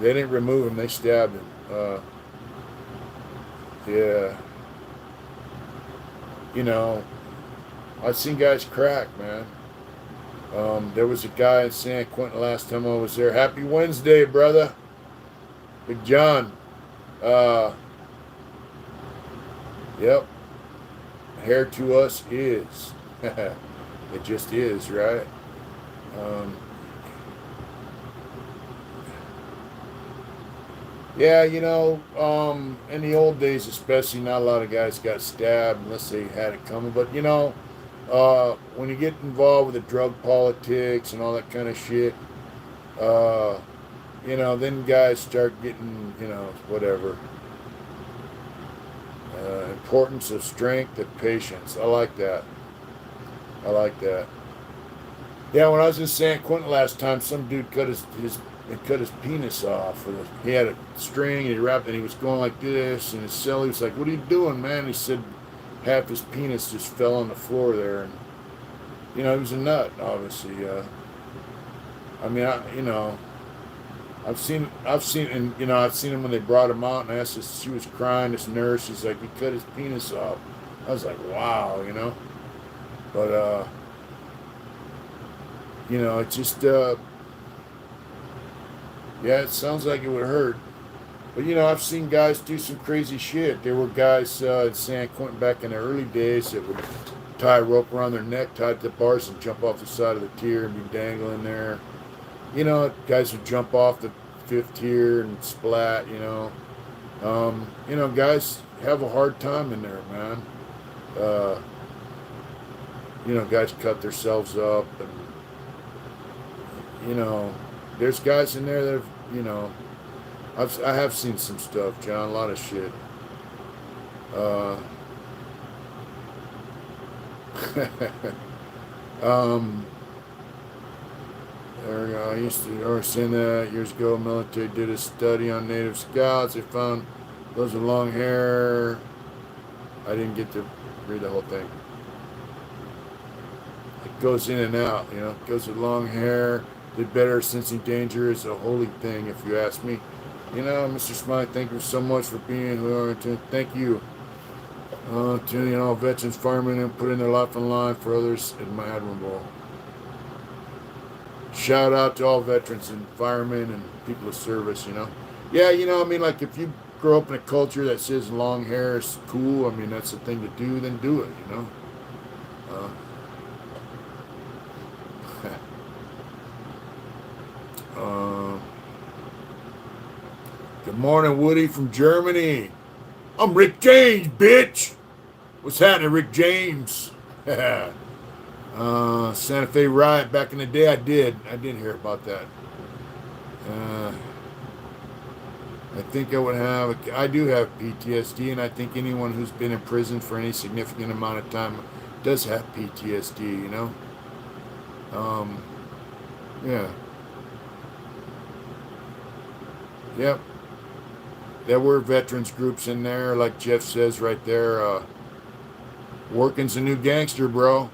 they didn't remove him. They stabbed him. Yeah. You know, I've seen guys crack, man. There was a guy in San Quentin last time I was there. Happy Wednesday, brother. Big John. Yep. Hair to us is. It just is, right? Yeah, you know, in the old days especially, not a lot of guys got stabbed unless they had it coming. But, you know, when you get involved with the drug politics and all that kind of shit, you know, then guys start getting, you know, whatever. Importance of strength and patience. I like that. I like that. Yeah, when I was in San Quentin last time, some dude cut his penis off. He had a string and he wrapped it and he was going like this, and his cell, he was like, "What are you doing, man?" He said half his penis just fell on the floor there, and you know, he was a nut, obviously. I mean, you know, I've seen, and you know, I've seen him when they brought him out, and I asked this, she was crying, this nurse, she's like, "He cut his penis off." I was like, wow, you know, but you know, it's just Yeah, it sounds like it would hurt. But you know, I've seen guys do some crazy shit. There were guys in San Quentin back in the early days that would tie a rope around their neck, tied to the bars, and jump off the side of the tier and be dangling there. You know, guys would jump off the fifth tier and splat. You know, guys have a hard time in there, man. Uh, you know, guys cut themselves up, and you know, there's guys in there that have, you know, I have seen some stuff, John, a lot of shit. Uh, um, there we go. I used to understand that years ago. Military did a study on Native Scouts. They found those with long hair. I didn't get to read the whole thing. It goes in and out, you know. It goes with long hair. Did better sensing danger is a holy thing, if you ask me. You know, Mr. Smiley, thank you so much for being here. Thank you to you know veterans, firemen, and putting their life on the line for others. Admirable. Shout out to all veterans and firemen and people of service. You know, yeah, you know, I mean, like if you grow up in a culture that says long hair is cool, I mean that's the thing to do. Then do it. You know. Good morning, Woody from Germany. I'm Rick James, bitch. What's happening, Rick James? Santa Fe riot back in the day. I did hear about that. Uh, I think I would have. I do have PTSD, and I think anyone who's been in prison for any significant amount of time does have PTSD. You know. Yeah. Yep. There were veterans groups in there, like Jeff says right there. Working's a new gangster, bro.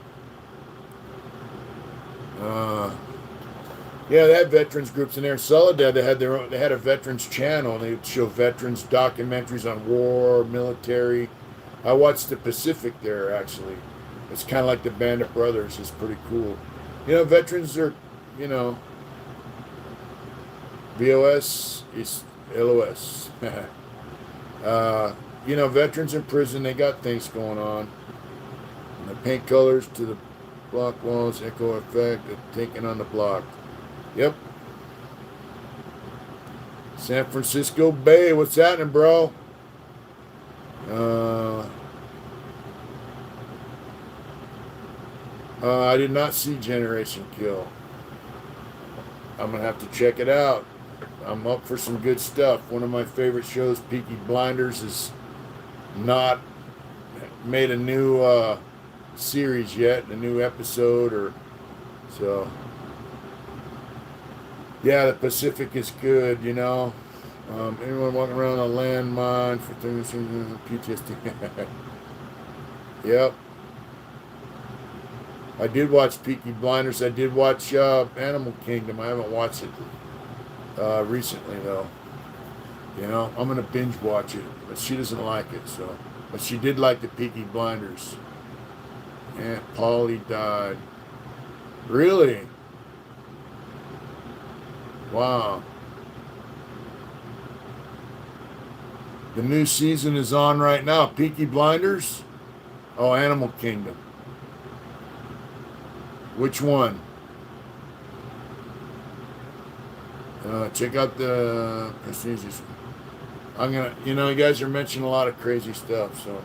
Yeah, they had veterans groups in there. In Soledad, they had a veterans channel. They would show veterans documentaries on war, military. I watched the Pacific there actually. It's kind of like the Band of Brothers. It's pretty cool. You know, veterans are, you know, VOS is LOS. You know, veterans in prison, they got things going on. And the paint colors to the block walls, echo effect, taking on the block. Yep. San Francisco Bay, what's happening, bro? I did not see Generation Kill. I'm gonna have to check it out. I'm up for some good stuff. One of my favorite shows, Peaky Blinders, is not made a new series yet, a new episode or so. Yeah, the Pacific is good, you know. Anyone walking around a landmine for things PTSD. Yep. I did watch Peaky Blinders. I did watch Animal Kingdom. I haven't watched it recently though. You know, I'm gonna binge watch it, but she doesn't like it. So, but she did like the Peaky Blinders. Aunt Polly died. Really? Wow. The new season is on right now. Peaky Blinders? Oh, Animal Kingdom. Which one? Check out the prestigious. I'm gonna, you know, you guys are mentioning a lot of crazy stuff. So,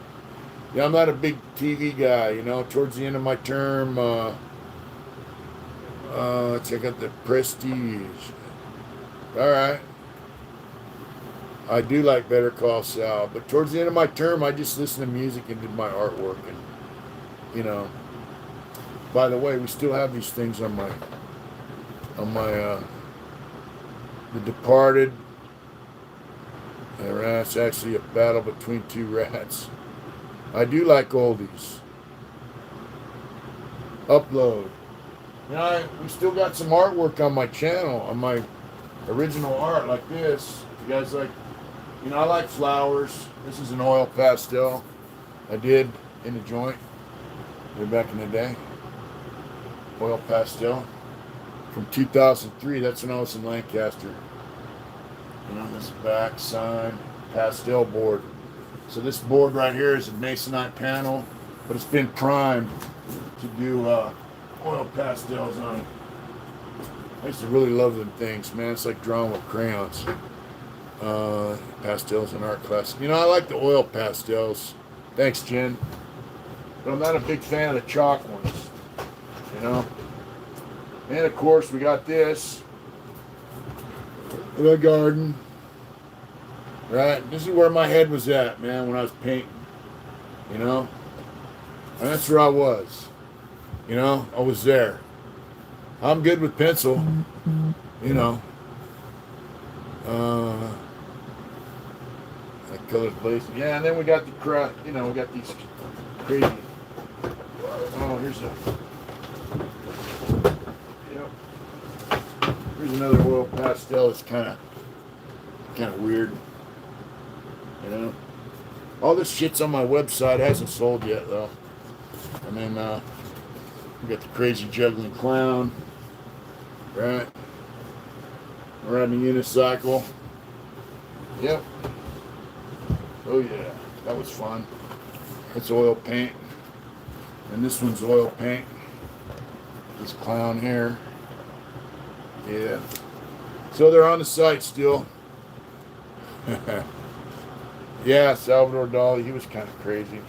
yeah, I'm not a big TV guy. You know, towards the end of my term, check out the Prestige. All right. I do like Better Call Saul, but towards the end of my term, I just listened to music and did my artwork, and you know. By the way, we still have these things on my The Departed. That's actually a battle between two rats. I do like oldies. Upload. You know, we still got some artwork on my channel, on my original art like this. You guys like, you know, I like flowers. This is an oil pastel I did in the joint way back in the day. Oil pastel from 2003. That's when I was in Lancaster. This back sign, pastel board. So this board right here is a masonite panel, but it's been primed to do oil pastels on it. I used to really love them things, man. It's like drawing with crayons. Pastels in art class. I like the oil pastels. Thanks, Jen. But I'm not a big fan of the chalk ones. And of course, we got this. The garden. Right? This is where my head was at, man, when I was painting. And that's where I was. I was there. I'm good with pencil. That colored place. Yeah, and then we got the crap. We got these crazy. Oh, here's here's another oil pastel. It's kind of weird. All this shit's on my website. It hasn't sold yet though. And then we got the crazy juggling clown. Right. We're on the unicycle. Yep. Oh yeah, that was fun. That's oil paint. And this one's oil paint. This clown here. Yeah. So they're on the site still. Yeah, Salvador Dali, he was kind of crazy.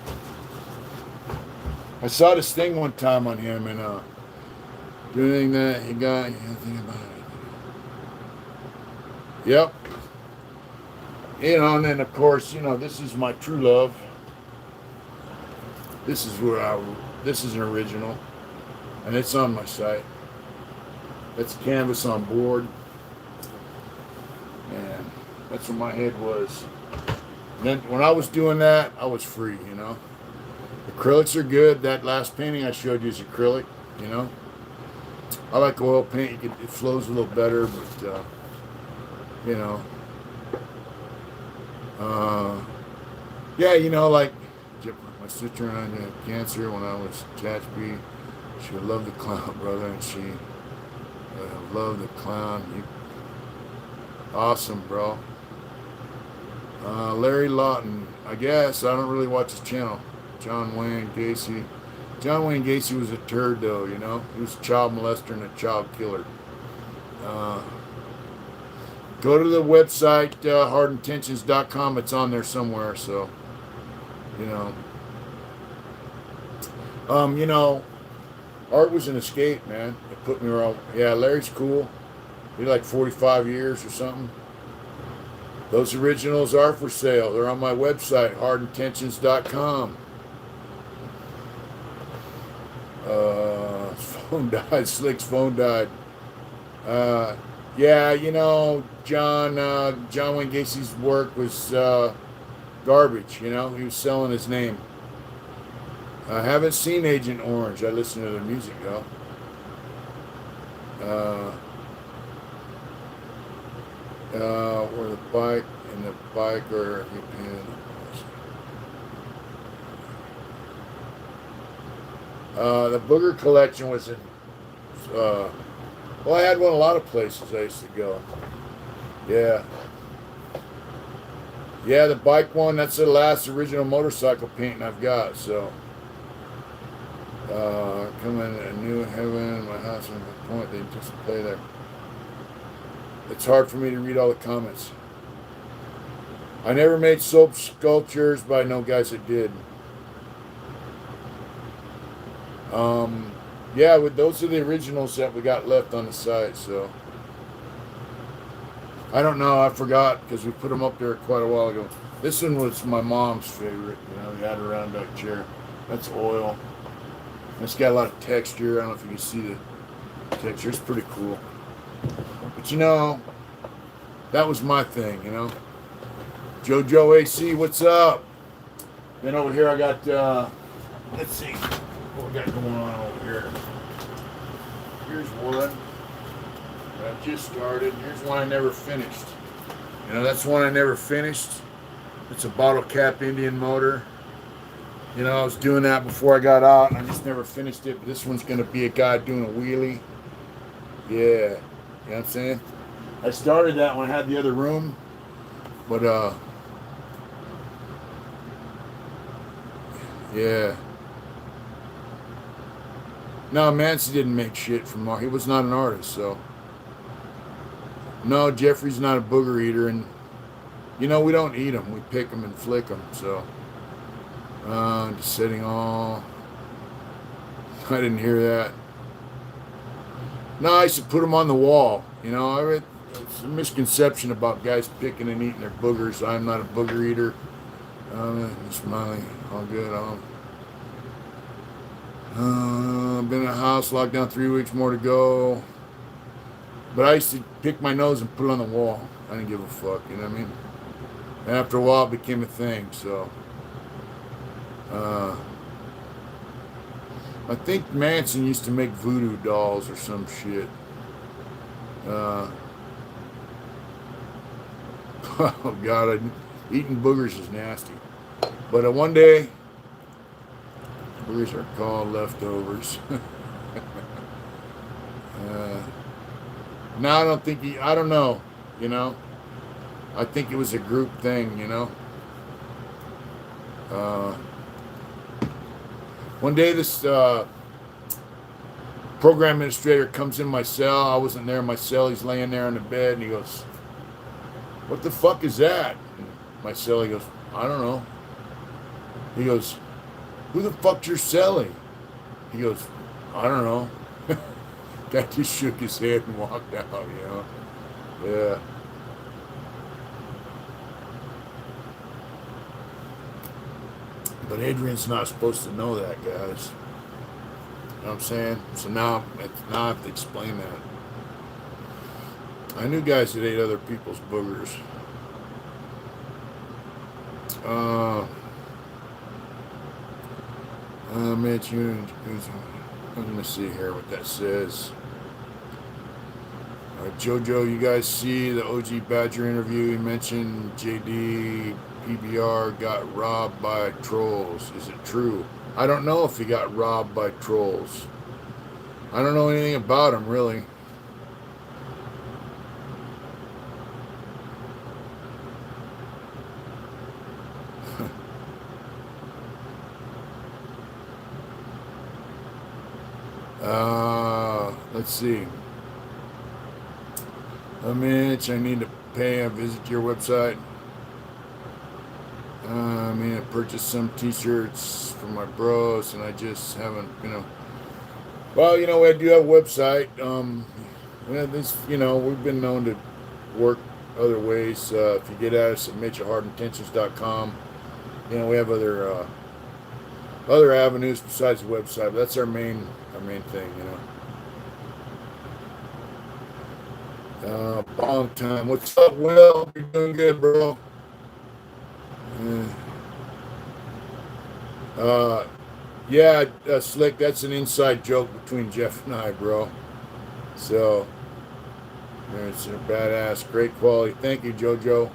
I saw this thing one time on him and doing that he got anything about it. Yep. And then of course, this is my true love. This is this is an original. And it's on my site. That's canvas on board. And that's where my head was. And then when I was doing that, I was free, Acrylics are good. That last painting I showed you is acrylic, I like oil paint. It flows a little better, but, yeah, like my sister and I had cancer when I was attached. She loved the clown, brother, and she loved the clown. Awesome, bro. Larry Lawton, I guess. I don't really watch his channel. John Wayne Gacy. John Wayne Gacy was a turd, though, He was a child molester and a child killer. Go to the website, hardintentions.com. It's on there somewhere, so, art was an escape, man. It put me around. Yeah, Larry's cool. He like 45 years or something. Those originals are for sale. They're on my website, hardintentions.com. Phone died. Slick's phone died. Yeah, John Wayne Gacy's work was garbage, He was selling his name. I haven't seen Agent Orange. I listen to their music, though. Where the bike and the biker, the Booger collection was in, I had one a lot of places I used to go. Yeah. Yeah, the bike one, that's the last original motorcycle painting I've got, so. Come in a new heaven, my house and the point, they just play there. It's hard for me to read all the comments. I never made soap sculptures, but I know guys that did. Yeah, those are the originals that we got left on the site, so. I don't know, I forgot, because we put them up there quite a while ago. This one was my mom's favorite, we had a round back chair. That's oil. It's got a lot of texture. I don't know if you can see the texture. It's pretty cool. But that was my thing, Jojo AC, what's up? Then over here I got, let's see what we got going on over here. Here's one that I just started. Here's one I never finished. That's one I never finished. It's a bottle cap Indian motor. I was doing that before I got out, and I just never finished it. But this one's going to be a guy doing a wheelie. Yeah. You know what I'm saying? I started that when I had the other room, But yeah. No, Manson didn't make shit from art. He was not an artist, so. No, Jeffrey's not a booger eater, and you know we don't eat them. We pick them and flick them. So, just sitting all. I didn't hear that. No, I used to put them on the wall. You know, it's a misconception about guys picking and eating their boogers. I'm not a booger eater. Smiling, all good. Been in a house, locked down 3 weeks more to go. But I used to pick my nose and put it on the wall. I didn't give a fuck, you know what I mean? And after a while, it became a thing, so. I think Manson used to make voodoo dolls or some shit. Oh, God, eating boogers is nasty. But one day, boogers are called leftovers. No, I don't think I don't know, you know. I think it was a group thing, you know. One day this program administrator comes in my cell. I wasn't there in my cell. He's laying there on the bed, and he goes, "What the fuck is that?" And my cell, he goes, "I don't know." He goes, "Who the fuck's your cellie?" He goes, "I don't know." Guy just shook his head and walked out, you know. Yeah. But Adrian's not supposed to know that, guys. You know what I'm saying? So now I have to explain that. I knew guys that ate other people's boogers. Mitch, I'm going to see here what that says. Jojo, you guys see the OG Badger interview? He mentioned JD PBR got robbed by trolls. Is it true? I don't know if he got robbed by trolls. I don't know anything about him, really. Let's see. Mitch, I need to pay and visit your website. I mean, I purchased some t-shirts for my bros, and I just haven't, you know. Well, you know, I do have a website. We've been known to work other ways. If you get at us at mitch@hardintentions.com, you know, we have other avenues besides the website, but that's our main thing, you know. Long time. What's up, Will? You're doing good, bro. Yeah, Slick, that's an inside joke between Jeff and I, bro. So, it's a badass, great quality. Thank you, Jojo.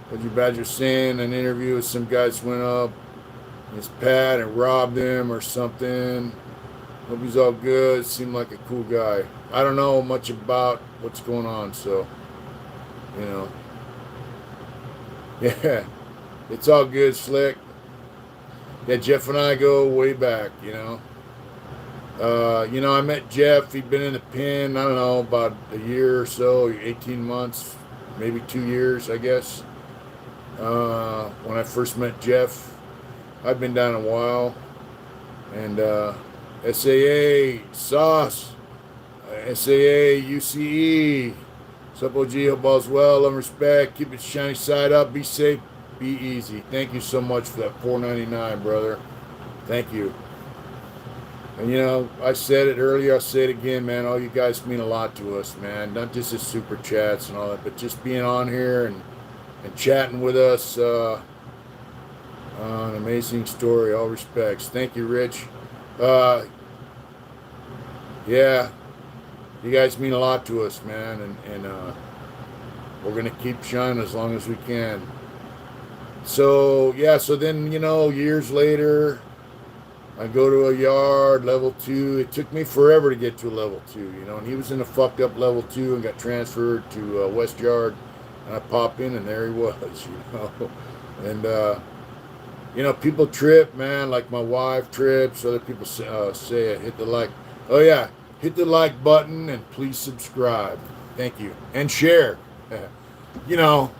What you Badger saying? An interview with some guys went up. His pad and robbed him or something. Hope he's all good. Seemed like a cool guy. I don't know much about what's going on, so, you know. Yeah, it's all good, Slick. Yeah, Jeff and I go way back, you know. I met Jeff. He'd been in the pen, I don't know, about a year or so, 18 months, maybe 2 years, I guess. When I first met Jeff, I'd been down a while. And SAA, Sauce, SAA, UCE, Sup OG, hope all's well, love and respect, keep it shiny side up, be safe, be easy. Thank you so much for that $4.99, brother. Thank you. And you know, I said it earlier, I'll say it again, man, all you guys mean a lot to us, man. Not just the super chats and all that, but just being on here and chatting with us. An amazing story, all respects. Thank you, Rich. Yeah, you guys mean a lot to us, man, and we're gonna keep shining as long as we can. So yeah, so then, you know, years later, I go to a yard, level 2. It took me forever to get to a level 2, you know, and he was in a fucked up level 2 and got transferred to West Yard. And I pop in, and there he was, And, people trip, man, like my wife trips. Other people say it, hit the like. Oh, yeah, hit the like button, and please subscribe. Thank you. And share. you know,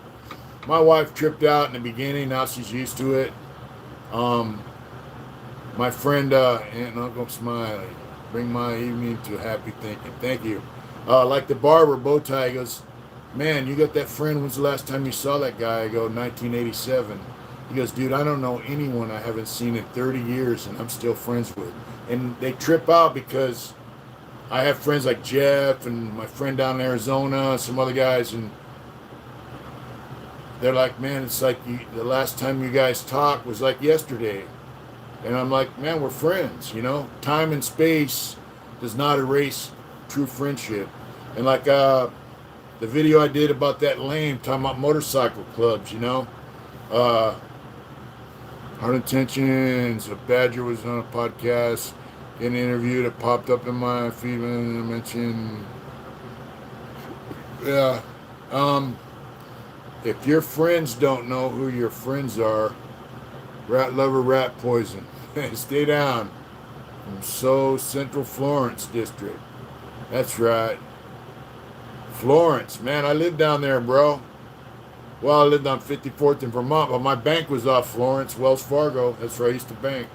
my wife tripped out in the beginning. Now she's used to it. My friend, Aunt and Uncle Smiley, bring my evening to happy thinking. Thank you. Like the barber, Bowtie goes, man, you got that friend. When's the last time you saw that guy? I go, 1987. He goes, dude, I don't know anyone I haven't seen in 30 years and I'm still friends with. And they trip out because I have friends like Jeff and my friend down in Arizona, some other guys, and they're like, man, it's like the last time you guys talked was like yesterday. And I'm like, man, we're friends, Time and space does not erase true friendship. And like the video I did about that lame, talking about motorcycle clubs, Hard Intentions, a Badger was on a podcast, in an interview that popped up in my feed, and I mentioned, yeah, if your friends don't know who your friends are, rat lover, rat poison. Stay down. From Central Florence district. That's right. Florence, man, I lived down there, bro. Well, I lived on 54th in Vermont, but my bank was off Florence, Wells Fargo. That's where I used to bank.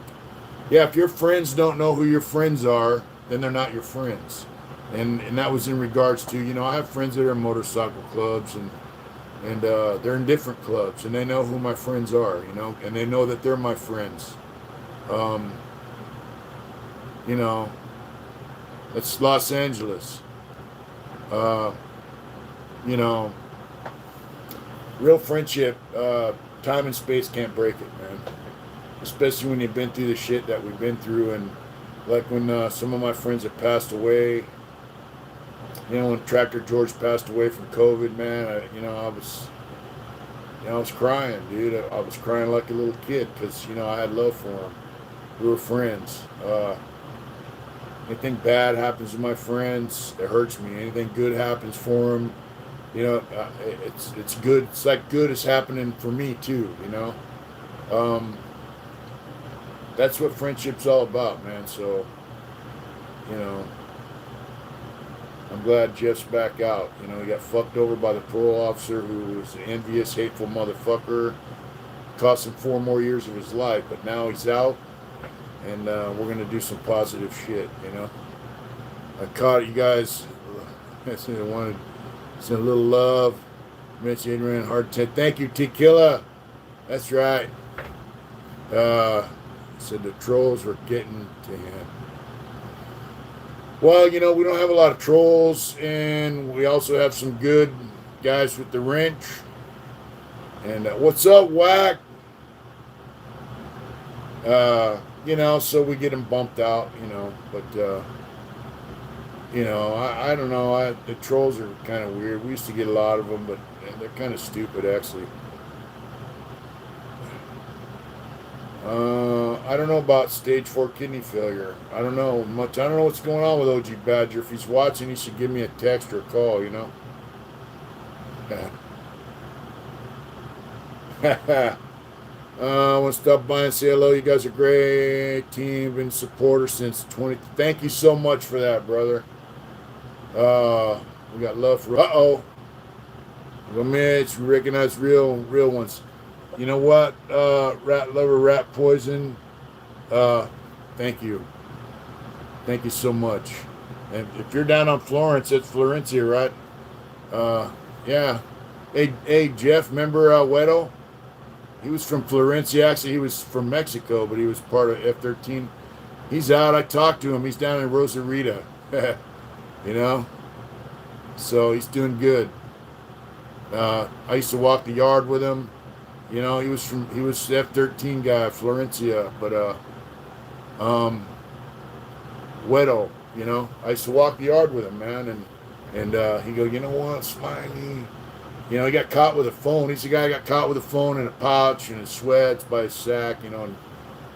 Yeah, if your friends don't know who your friends are, then they're not your friends. And that was in regards to, I have friends that are in motorcycle clubs, and they're in different clubs, and they know who my friends are, and they know that they're my friends. That's Los Angeles. Real friendship, time and space can't break it, man. Especially when you've been through the shit that we've been through, and like when some of my friends have passed away. When Tractor George passed away from COVID, man, I was crying, dude. I was crying like a little kid because, I had love for him. We were friends. Anything bad happens to my friends, it hurts me. Anything good happens for them, it's good. It's like good is happening for me too, That's what friendship's all about, man. So, I'm glad Jeff's back out. He got fucked over by the parole officer who was an envious, hateful motherfucker. Cost him 4 more years of his life, but now he's out, and we're going to do some positive shit, I caught you guys. I wanted some little love. Mitch Adrian, hard to thank you, Tequila. That's right. Said the trolls were getting to him. Well, we don't have a lot of trolls, and we also have some good guys with the wrench. And what's up, Whack? So we get them bumped out, but, I don't know. The trolls are kind of weird. We used to get a lot of them, but they're kind of stupid, actually. I don't know about stage 4 kidney failure. I don't know much. I don't know what's going on with OG Badger. If he's watching, he should give me a text or a call, I want to stop by and say hello. You guys are a great team. Been supporters since 20. Thank you so much for that, brother. We got love for. Well, Mitch, we recognize real ones. You know what? Rat lover, rat poison. Thank you. Thank you so much. And if you're down on Florence, it's Florencia, right? Yeah. Hey, Jeff, remember Wedo? He was from Florencia. Actually, he was from Mexico, but he was part of F-13. He's out. I talked to him. He's down in Rosarita. So he's doing good. I used to walk the yard with him. He was the F-13 guy, Florencia, but Wedo, I used to walk the yard with him, man, and he go, you know what, Smiley, he got caught with a phone. He's the guy who got caught with a phone in a pouch and his sweats by his sack, and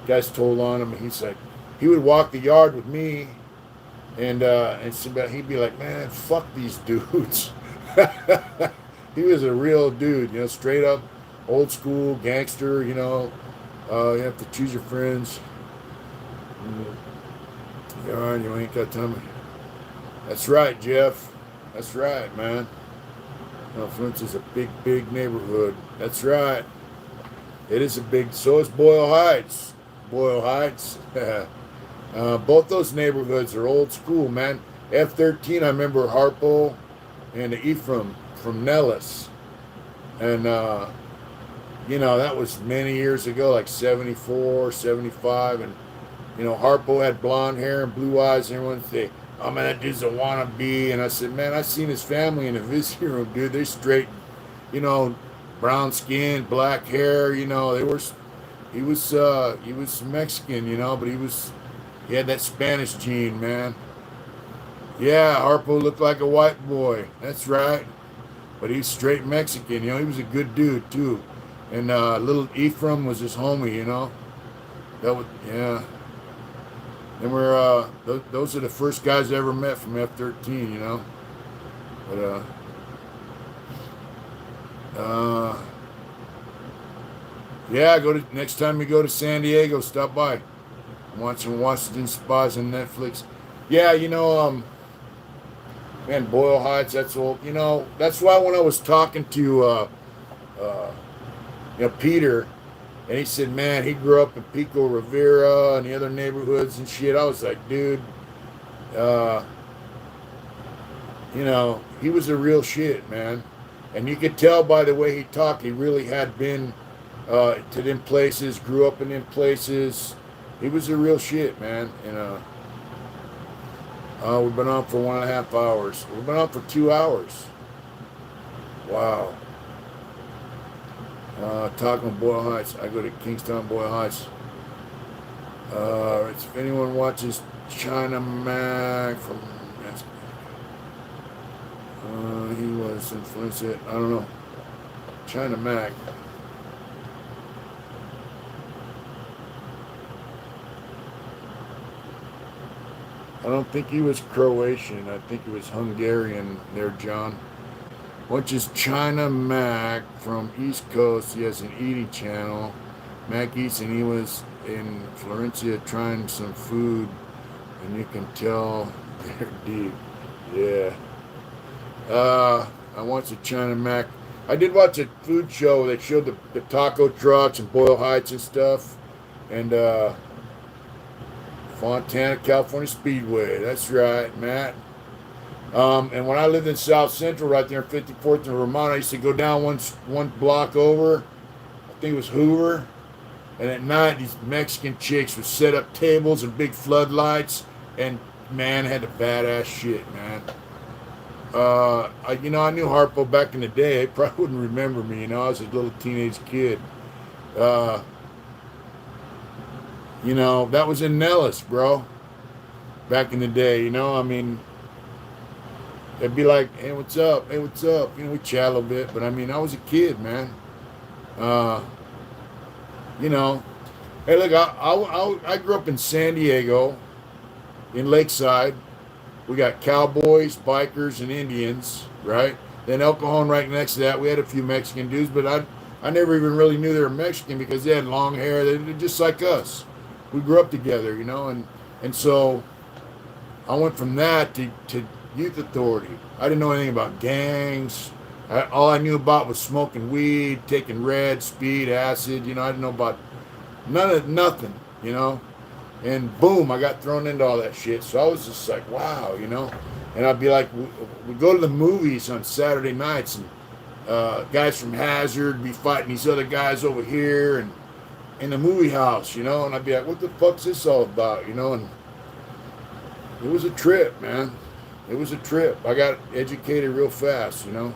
guys told on him, and he's like, he would walk the yard with me, and he'd be like, man, fuck these dudes. he was a real dude, you know, straight up old school gangster, you know. You have to choose your friends. Yeah, you ain't got time. That's right, Jeff. That's right, man. Florence is a big, big neighborhood. That's right. It is a big. So is Boyle Heights. Boyle Heights. Both those neighborhoods are old school, man. F-13. I remember Harpo and Ephraim from Nellis, and you know, that was many years ago, like 74, 75, and you know, Harpo had blonde hair and blue eyes, and everyone would say, "Oh man, that dude's a wannabe." And I said, "Man, I seen his family in the visiting room, dude. They're straight, you know, brown skin, black hair. You know, they were. He was Mexican, you know, but he had that Spanish gene, man. Yeah, Harpo looked like a white boy. That's right, but he's straight Mexican. You know, he was a good dude too. And little Ephraim was his homie, you know. That was yeah. And those are the first guys I ever met from F-13, you know. But yeah, next time you go to San Diego, stop by. I'm watching Washington Spies on Netflix. Yeah, you know, man, Boyle Heights. That's old. You know, that's why when I was talking to you know, Peter, and he said, man, he grew up in Pico Rivera and the other neighborhoods and shit. I was like, dude, you know, he was a real shit, man. And you could tell by the way he talked, he really had been to them places, grew up in them places. He was a real shit, man. And we've been on for 1.5 hours. We've been on for 2 hours. Wow. Talking Boyle Heights. I go to Kingstown, Boyle Heights. If anyone watches China Mac from, he was influenced. I don't know. China Mac. I don't think he was Croatian. I think he was Hungarian there, John. Which is China Mac from East Coast. He has an eating channel. Mac eats, and he was in Florencia trying some food, and you can tell they're deep. Yeah. I watched the China Mac. I did watch a food show that showed the taco trucks and Boyle Heights and stuff, and Fontana, California Speedway. That's right, Matt. And when I lived in South Central, right there in 54th and Vermont, I used to go down one block over. I think it was Hoover. And at night, these Mexican chicks would set up tables and big floodlights, and man, had the badass shit, man. You know, I knew Harpo back in the day. He probably wouldn't remember me. You know, I was a little teenage kid. You know, that was in Nellis, bro. Back in the day, you know, I mean. They'd be like, hey, what's up? Hey, what's up? You know, we chat a little bit. But, I mean, I was a kid, man. You know. Hey, look, I grew up in San Diego, in Lakeside. We got cowboys, bikers, and Indians, right? Then El Cajon right next to that. We had a few Mexican dudes, but I never even really knew they were Mexican because they had long hair. They're just like us. We grew up together, you know. And so I went from that to youth authority. I didn't know anything about gangs. All I knew about was smoking weed, taking red, speed, acid. You know, I didn't know about nothing, you know. And boom, I got thrown into all that shit. So I was just like, wow, you know. And I'd be like, we go to the movies on Saturday nights, and guys from Hazard be fighting these other guys over here, and in the movie house, you know. And I'd be like, what the fuck's this all about, you know? And it was a trip, man. It was a trip. I got educated real fast, you know.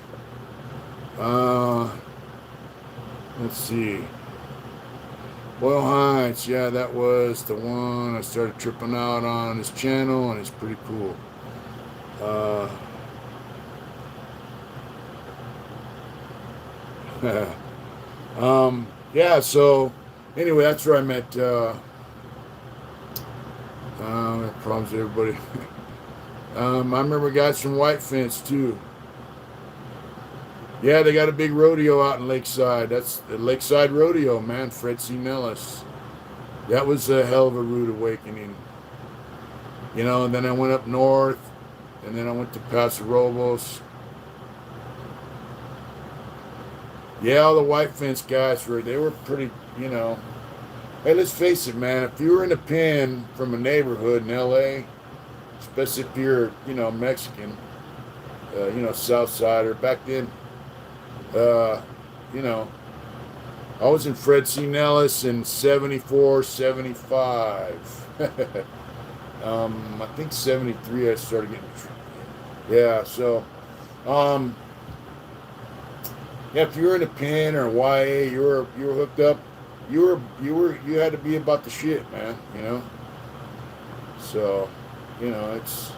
Let's see. Boyle Heights, yeah, that was the one I started tripping out on his channel, and it's pretty cool. Yeah, so anyway, that's where I met problems with everybody. I remember guys from White Fence too. Yeah, they got a big rodeo out in Lakeside. That's the Lakeside Rodeo, man. Fred C. Nellis. That was a hell of a rude awakening. You know, and then I went up north, and then I went to Paso Robles. Yeah, all the white fence guys they were pretty, you know. Hey, let's face it, man. If you were in a pen from a neighborhood in L.A., especially if you're, you know, Mexican, you know, South Sider, back then, you know, I was in Fred C. Nellis in 74, 75. I think 73 I started getting, yeah, so, yeah, if you were in a pen or a YA, you were hooked up, you had to be about the shit, man, you know, so, you know, it's,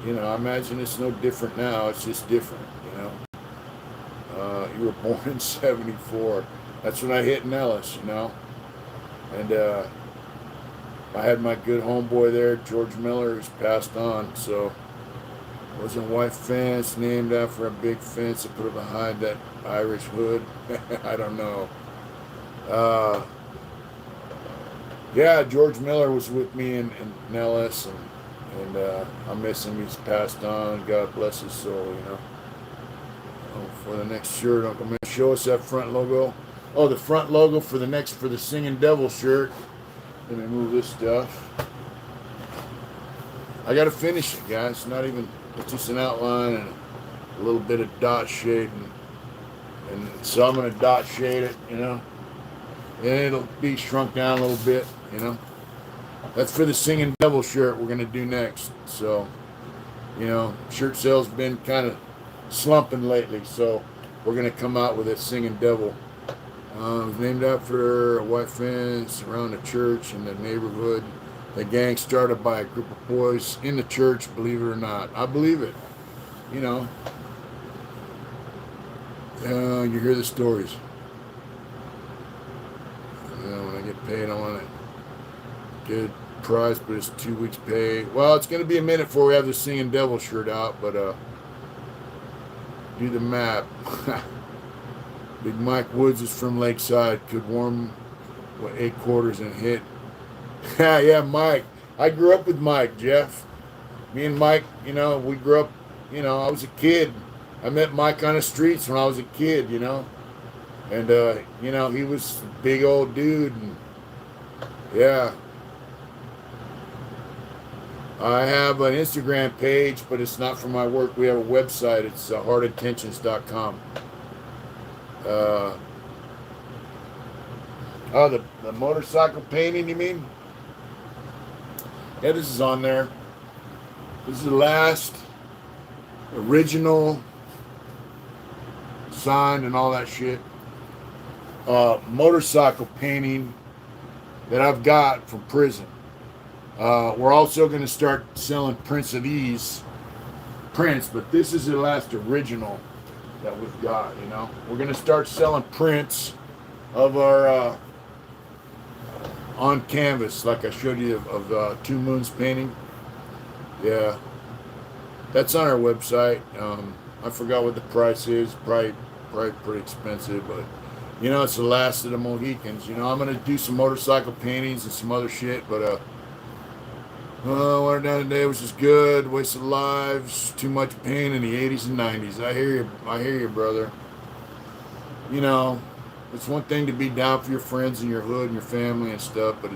you know, I imagine it's no different now, it's just different, you know. You were born in 74. That's when I hit Nellis, you know. And I had my good homeboy there, George Miller, who's passed on. So it was a white fence named after a big fence that put it behind that Irish hood. I don't know. Yeah, George Miller was with me in Nellis, and I miss him. He's passed on. God bless his soul, you know. For the next shirt, Uncle Man, show us that front logo. Oh, the front logo for the Singing Devil shirt. Let me move this stuff. I got to finish it, guys. It's just an outline and a little bit of dot shade, and so I'm gonna dot shade it, you know, and it'll be shrunk down a little bit, you know. That's for the Singing Devil shirt we're gonna do next. So, you know, shirt sales been kind of slumping lately, so we're gonna come out with a Singing Devil. It was named after a white fence around a church in the neighborhood. The gang started by a group of boys in the church, believe it or not. I believe it. You know, you hear the stories. When I get paid, I want to get a prize, but it's 2 weeks pay. Well, it's gonna be a minute before we have the Singing Devil shirt out, but do the map. Big Mike Woods is from Lakeside. Could warm 8 quarters and hit. Yeah, Mike. I grew up with Mike, Jeff. Me and Mike, you know, we grew up, you know, I was a kid. I met Mike on the streets when I was a kid, you know. And, you know, he was a big old dude. And, yeah. I have an Instagram page, but it's not for my work. We have a website. It's heartintentions.com. Oh, the motorcycle painting, you mean? Yeah, this is on there. This is the last original signed and all that shit. Motorcycle painting that I've got from prison. We're also going to start selling prints of these prints, but this is the last original that we've got, you know. We're going to start selling prints of our on canvas, like I showed you of Two Moons painting. Yeah, that's on our website. I forgot what the price is. Probably pretty expensive, but you know, it's the last of the Mohicans. You know, I'm gonna do some motorcycle paintings and some other shit, but what I done today was just good. Wasted lives, too much pain in the 80s and 90s. I hear you, brother. You know, it's one thing to be down for your friends and your hood and your family and stuff, but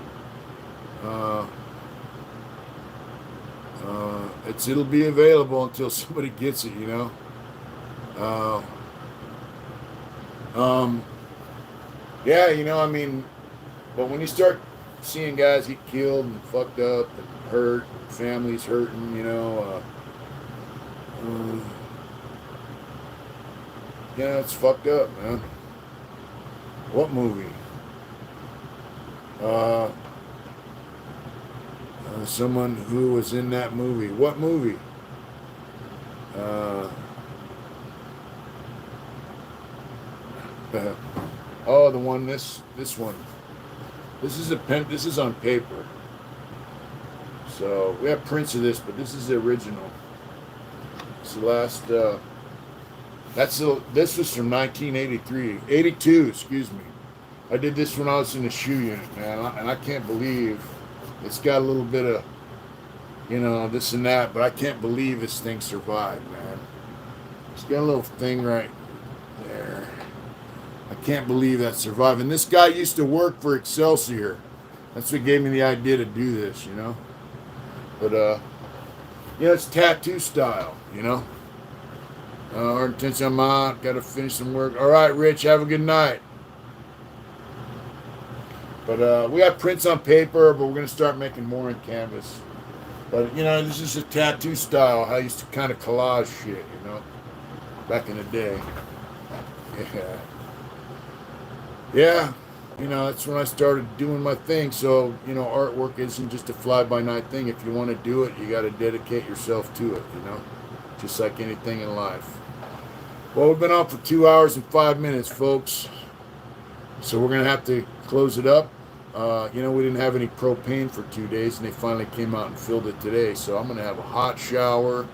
it'll be available until somebody gets it, you know. Yeah, you know, I mean, but when you start seeing guys get killed and fucked up and hurt, families hurting, you know, yeah, it's fucked up, man. What movie? Someone who was in that movie. What movie? Oh, the one. This one. This is a pen. This is on paper. So we have prints of this, but this is the original. It's the last. This was from 1983, 82, excuse me. I did this when I was in the shoe unit, man, and I can't believe it's got a little bit of, this and that, but I can't believe this thing survived, man. It's got a little thing right there. I can't believe that survived. And this guy used to work for Excelsior. That's what gave me the idea to do this, But, it's tattoo style. Our intention, I'm out. Got to finish some work. All right, Rich, have a good night. But we got prints on paper, but we're going to start making more in canvas. But, this is a tattoo style. I used to kind of collage shit, back in the day. Yeah. Yeah. That's when I started doing my thing. So, artwork isn't just a fly-by-night thing. If you want to do it, you got to dedicate yourself to it, just like anything in life. Well, we've been on for 2 hours and 5 minutes, folks. So we're going to have to close it up. We didn't have any propane for 2 days, and they finally came out and filled it today. So I'm going to have a hot shower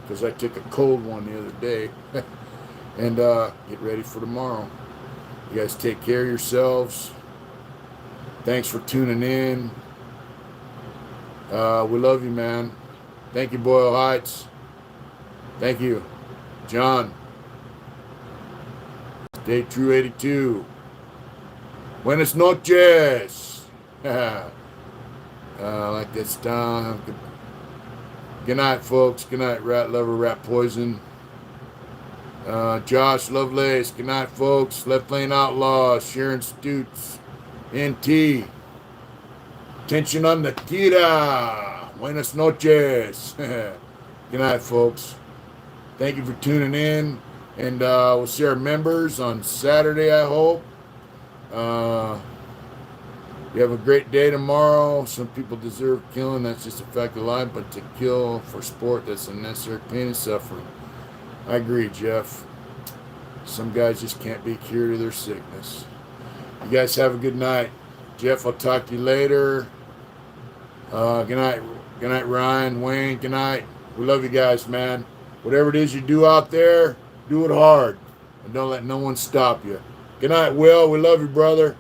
because I took a cold one the other day. And get ready for tomorrow. You guys take care of yourselves. Thanks for tuning in. We love you, man. Thank you, Boyle Heights. Thank you, John. Stay true 82. Buenas noches. Like this time. Good night, folks. Good night, Rat Lover, Rat Poison. Josh Lovelace. Good night, folks. Left Lane Outlaw. Sharon Stutes. NT. Tension on the tira. Buenas noches. Good night, folks. Thank you for tuning in. And we'll see our members on Saturday, I hope. You have a great day tomorrow. Some people deserve killing. That's just a fact of life. But to kill for sport, that's unnecessary pain and suffering. I agree, Jeff. Some guys just can't be cured of their sickness. You guys have a good night. Jeff, I'll talk to you later. Good night. Good night, Ryan, Wayne. Good night. We love you guys, man. Whatever it is you do out there, do it hard. And don't let no one stop you. Good night, Will. We love you, brother.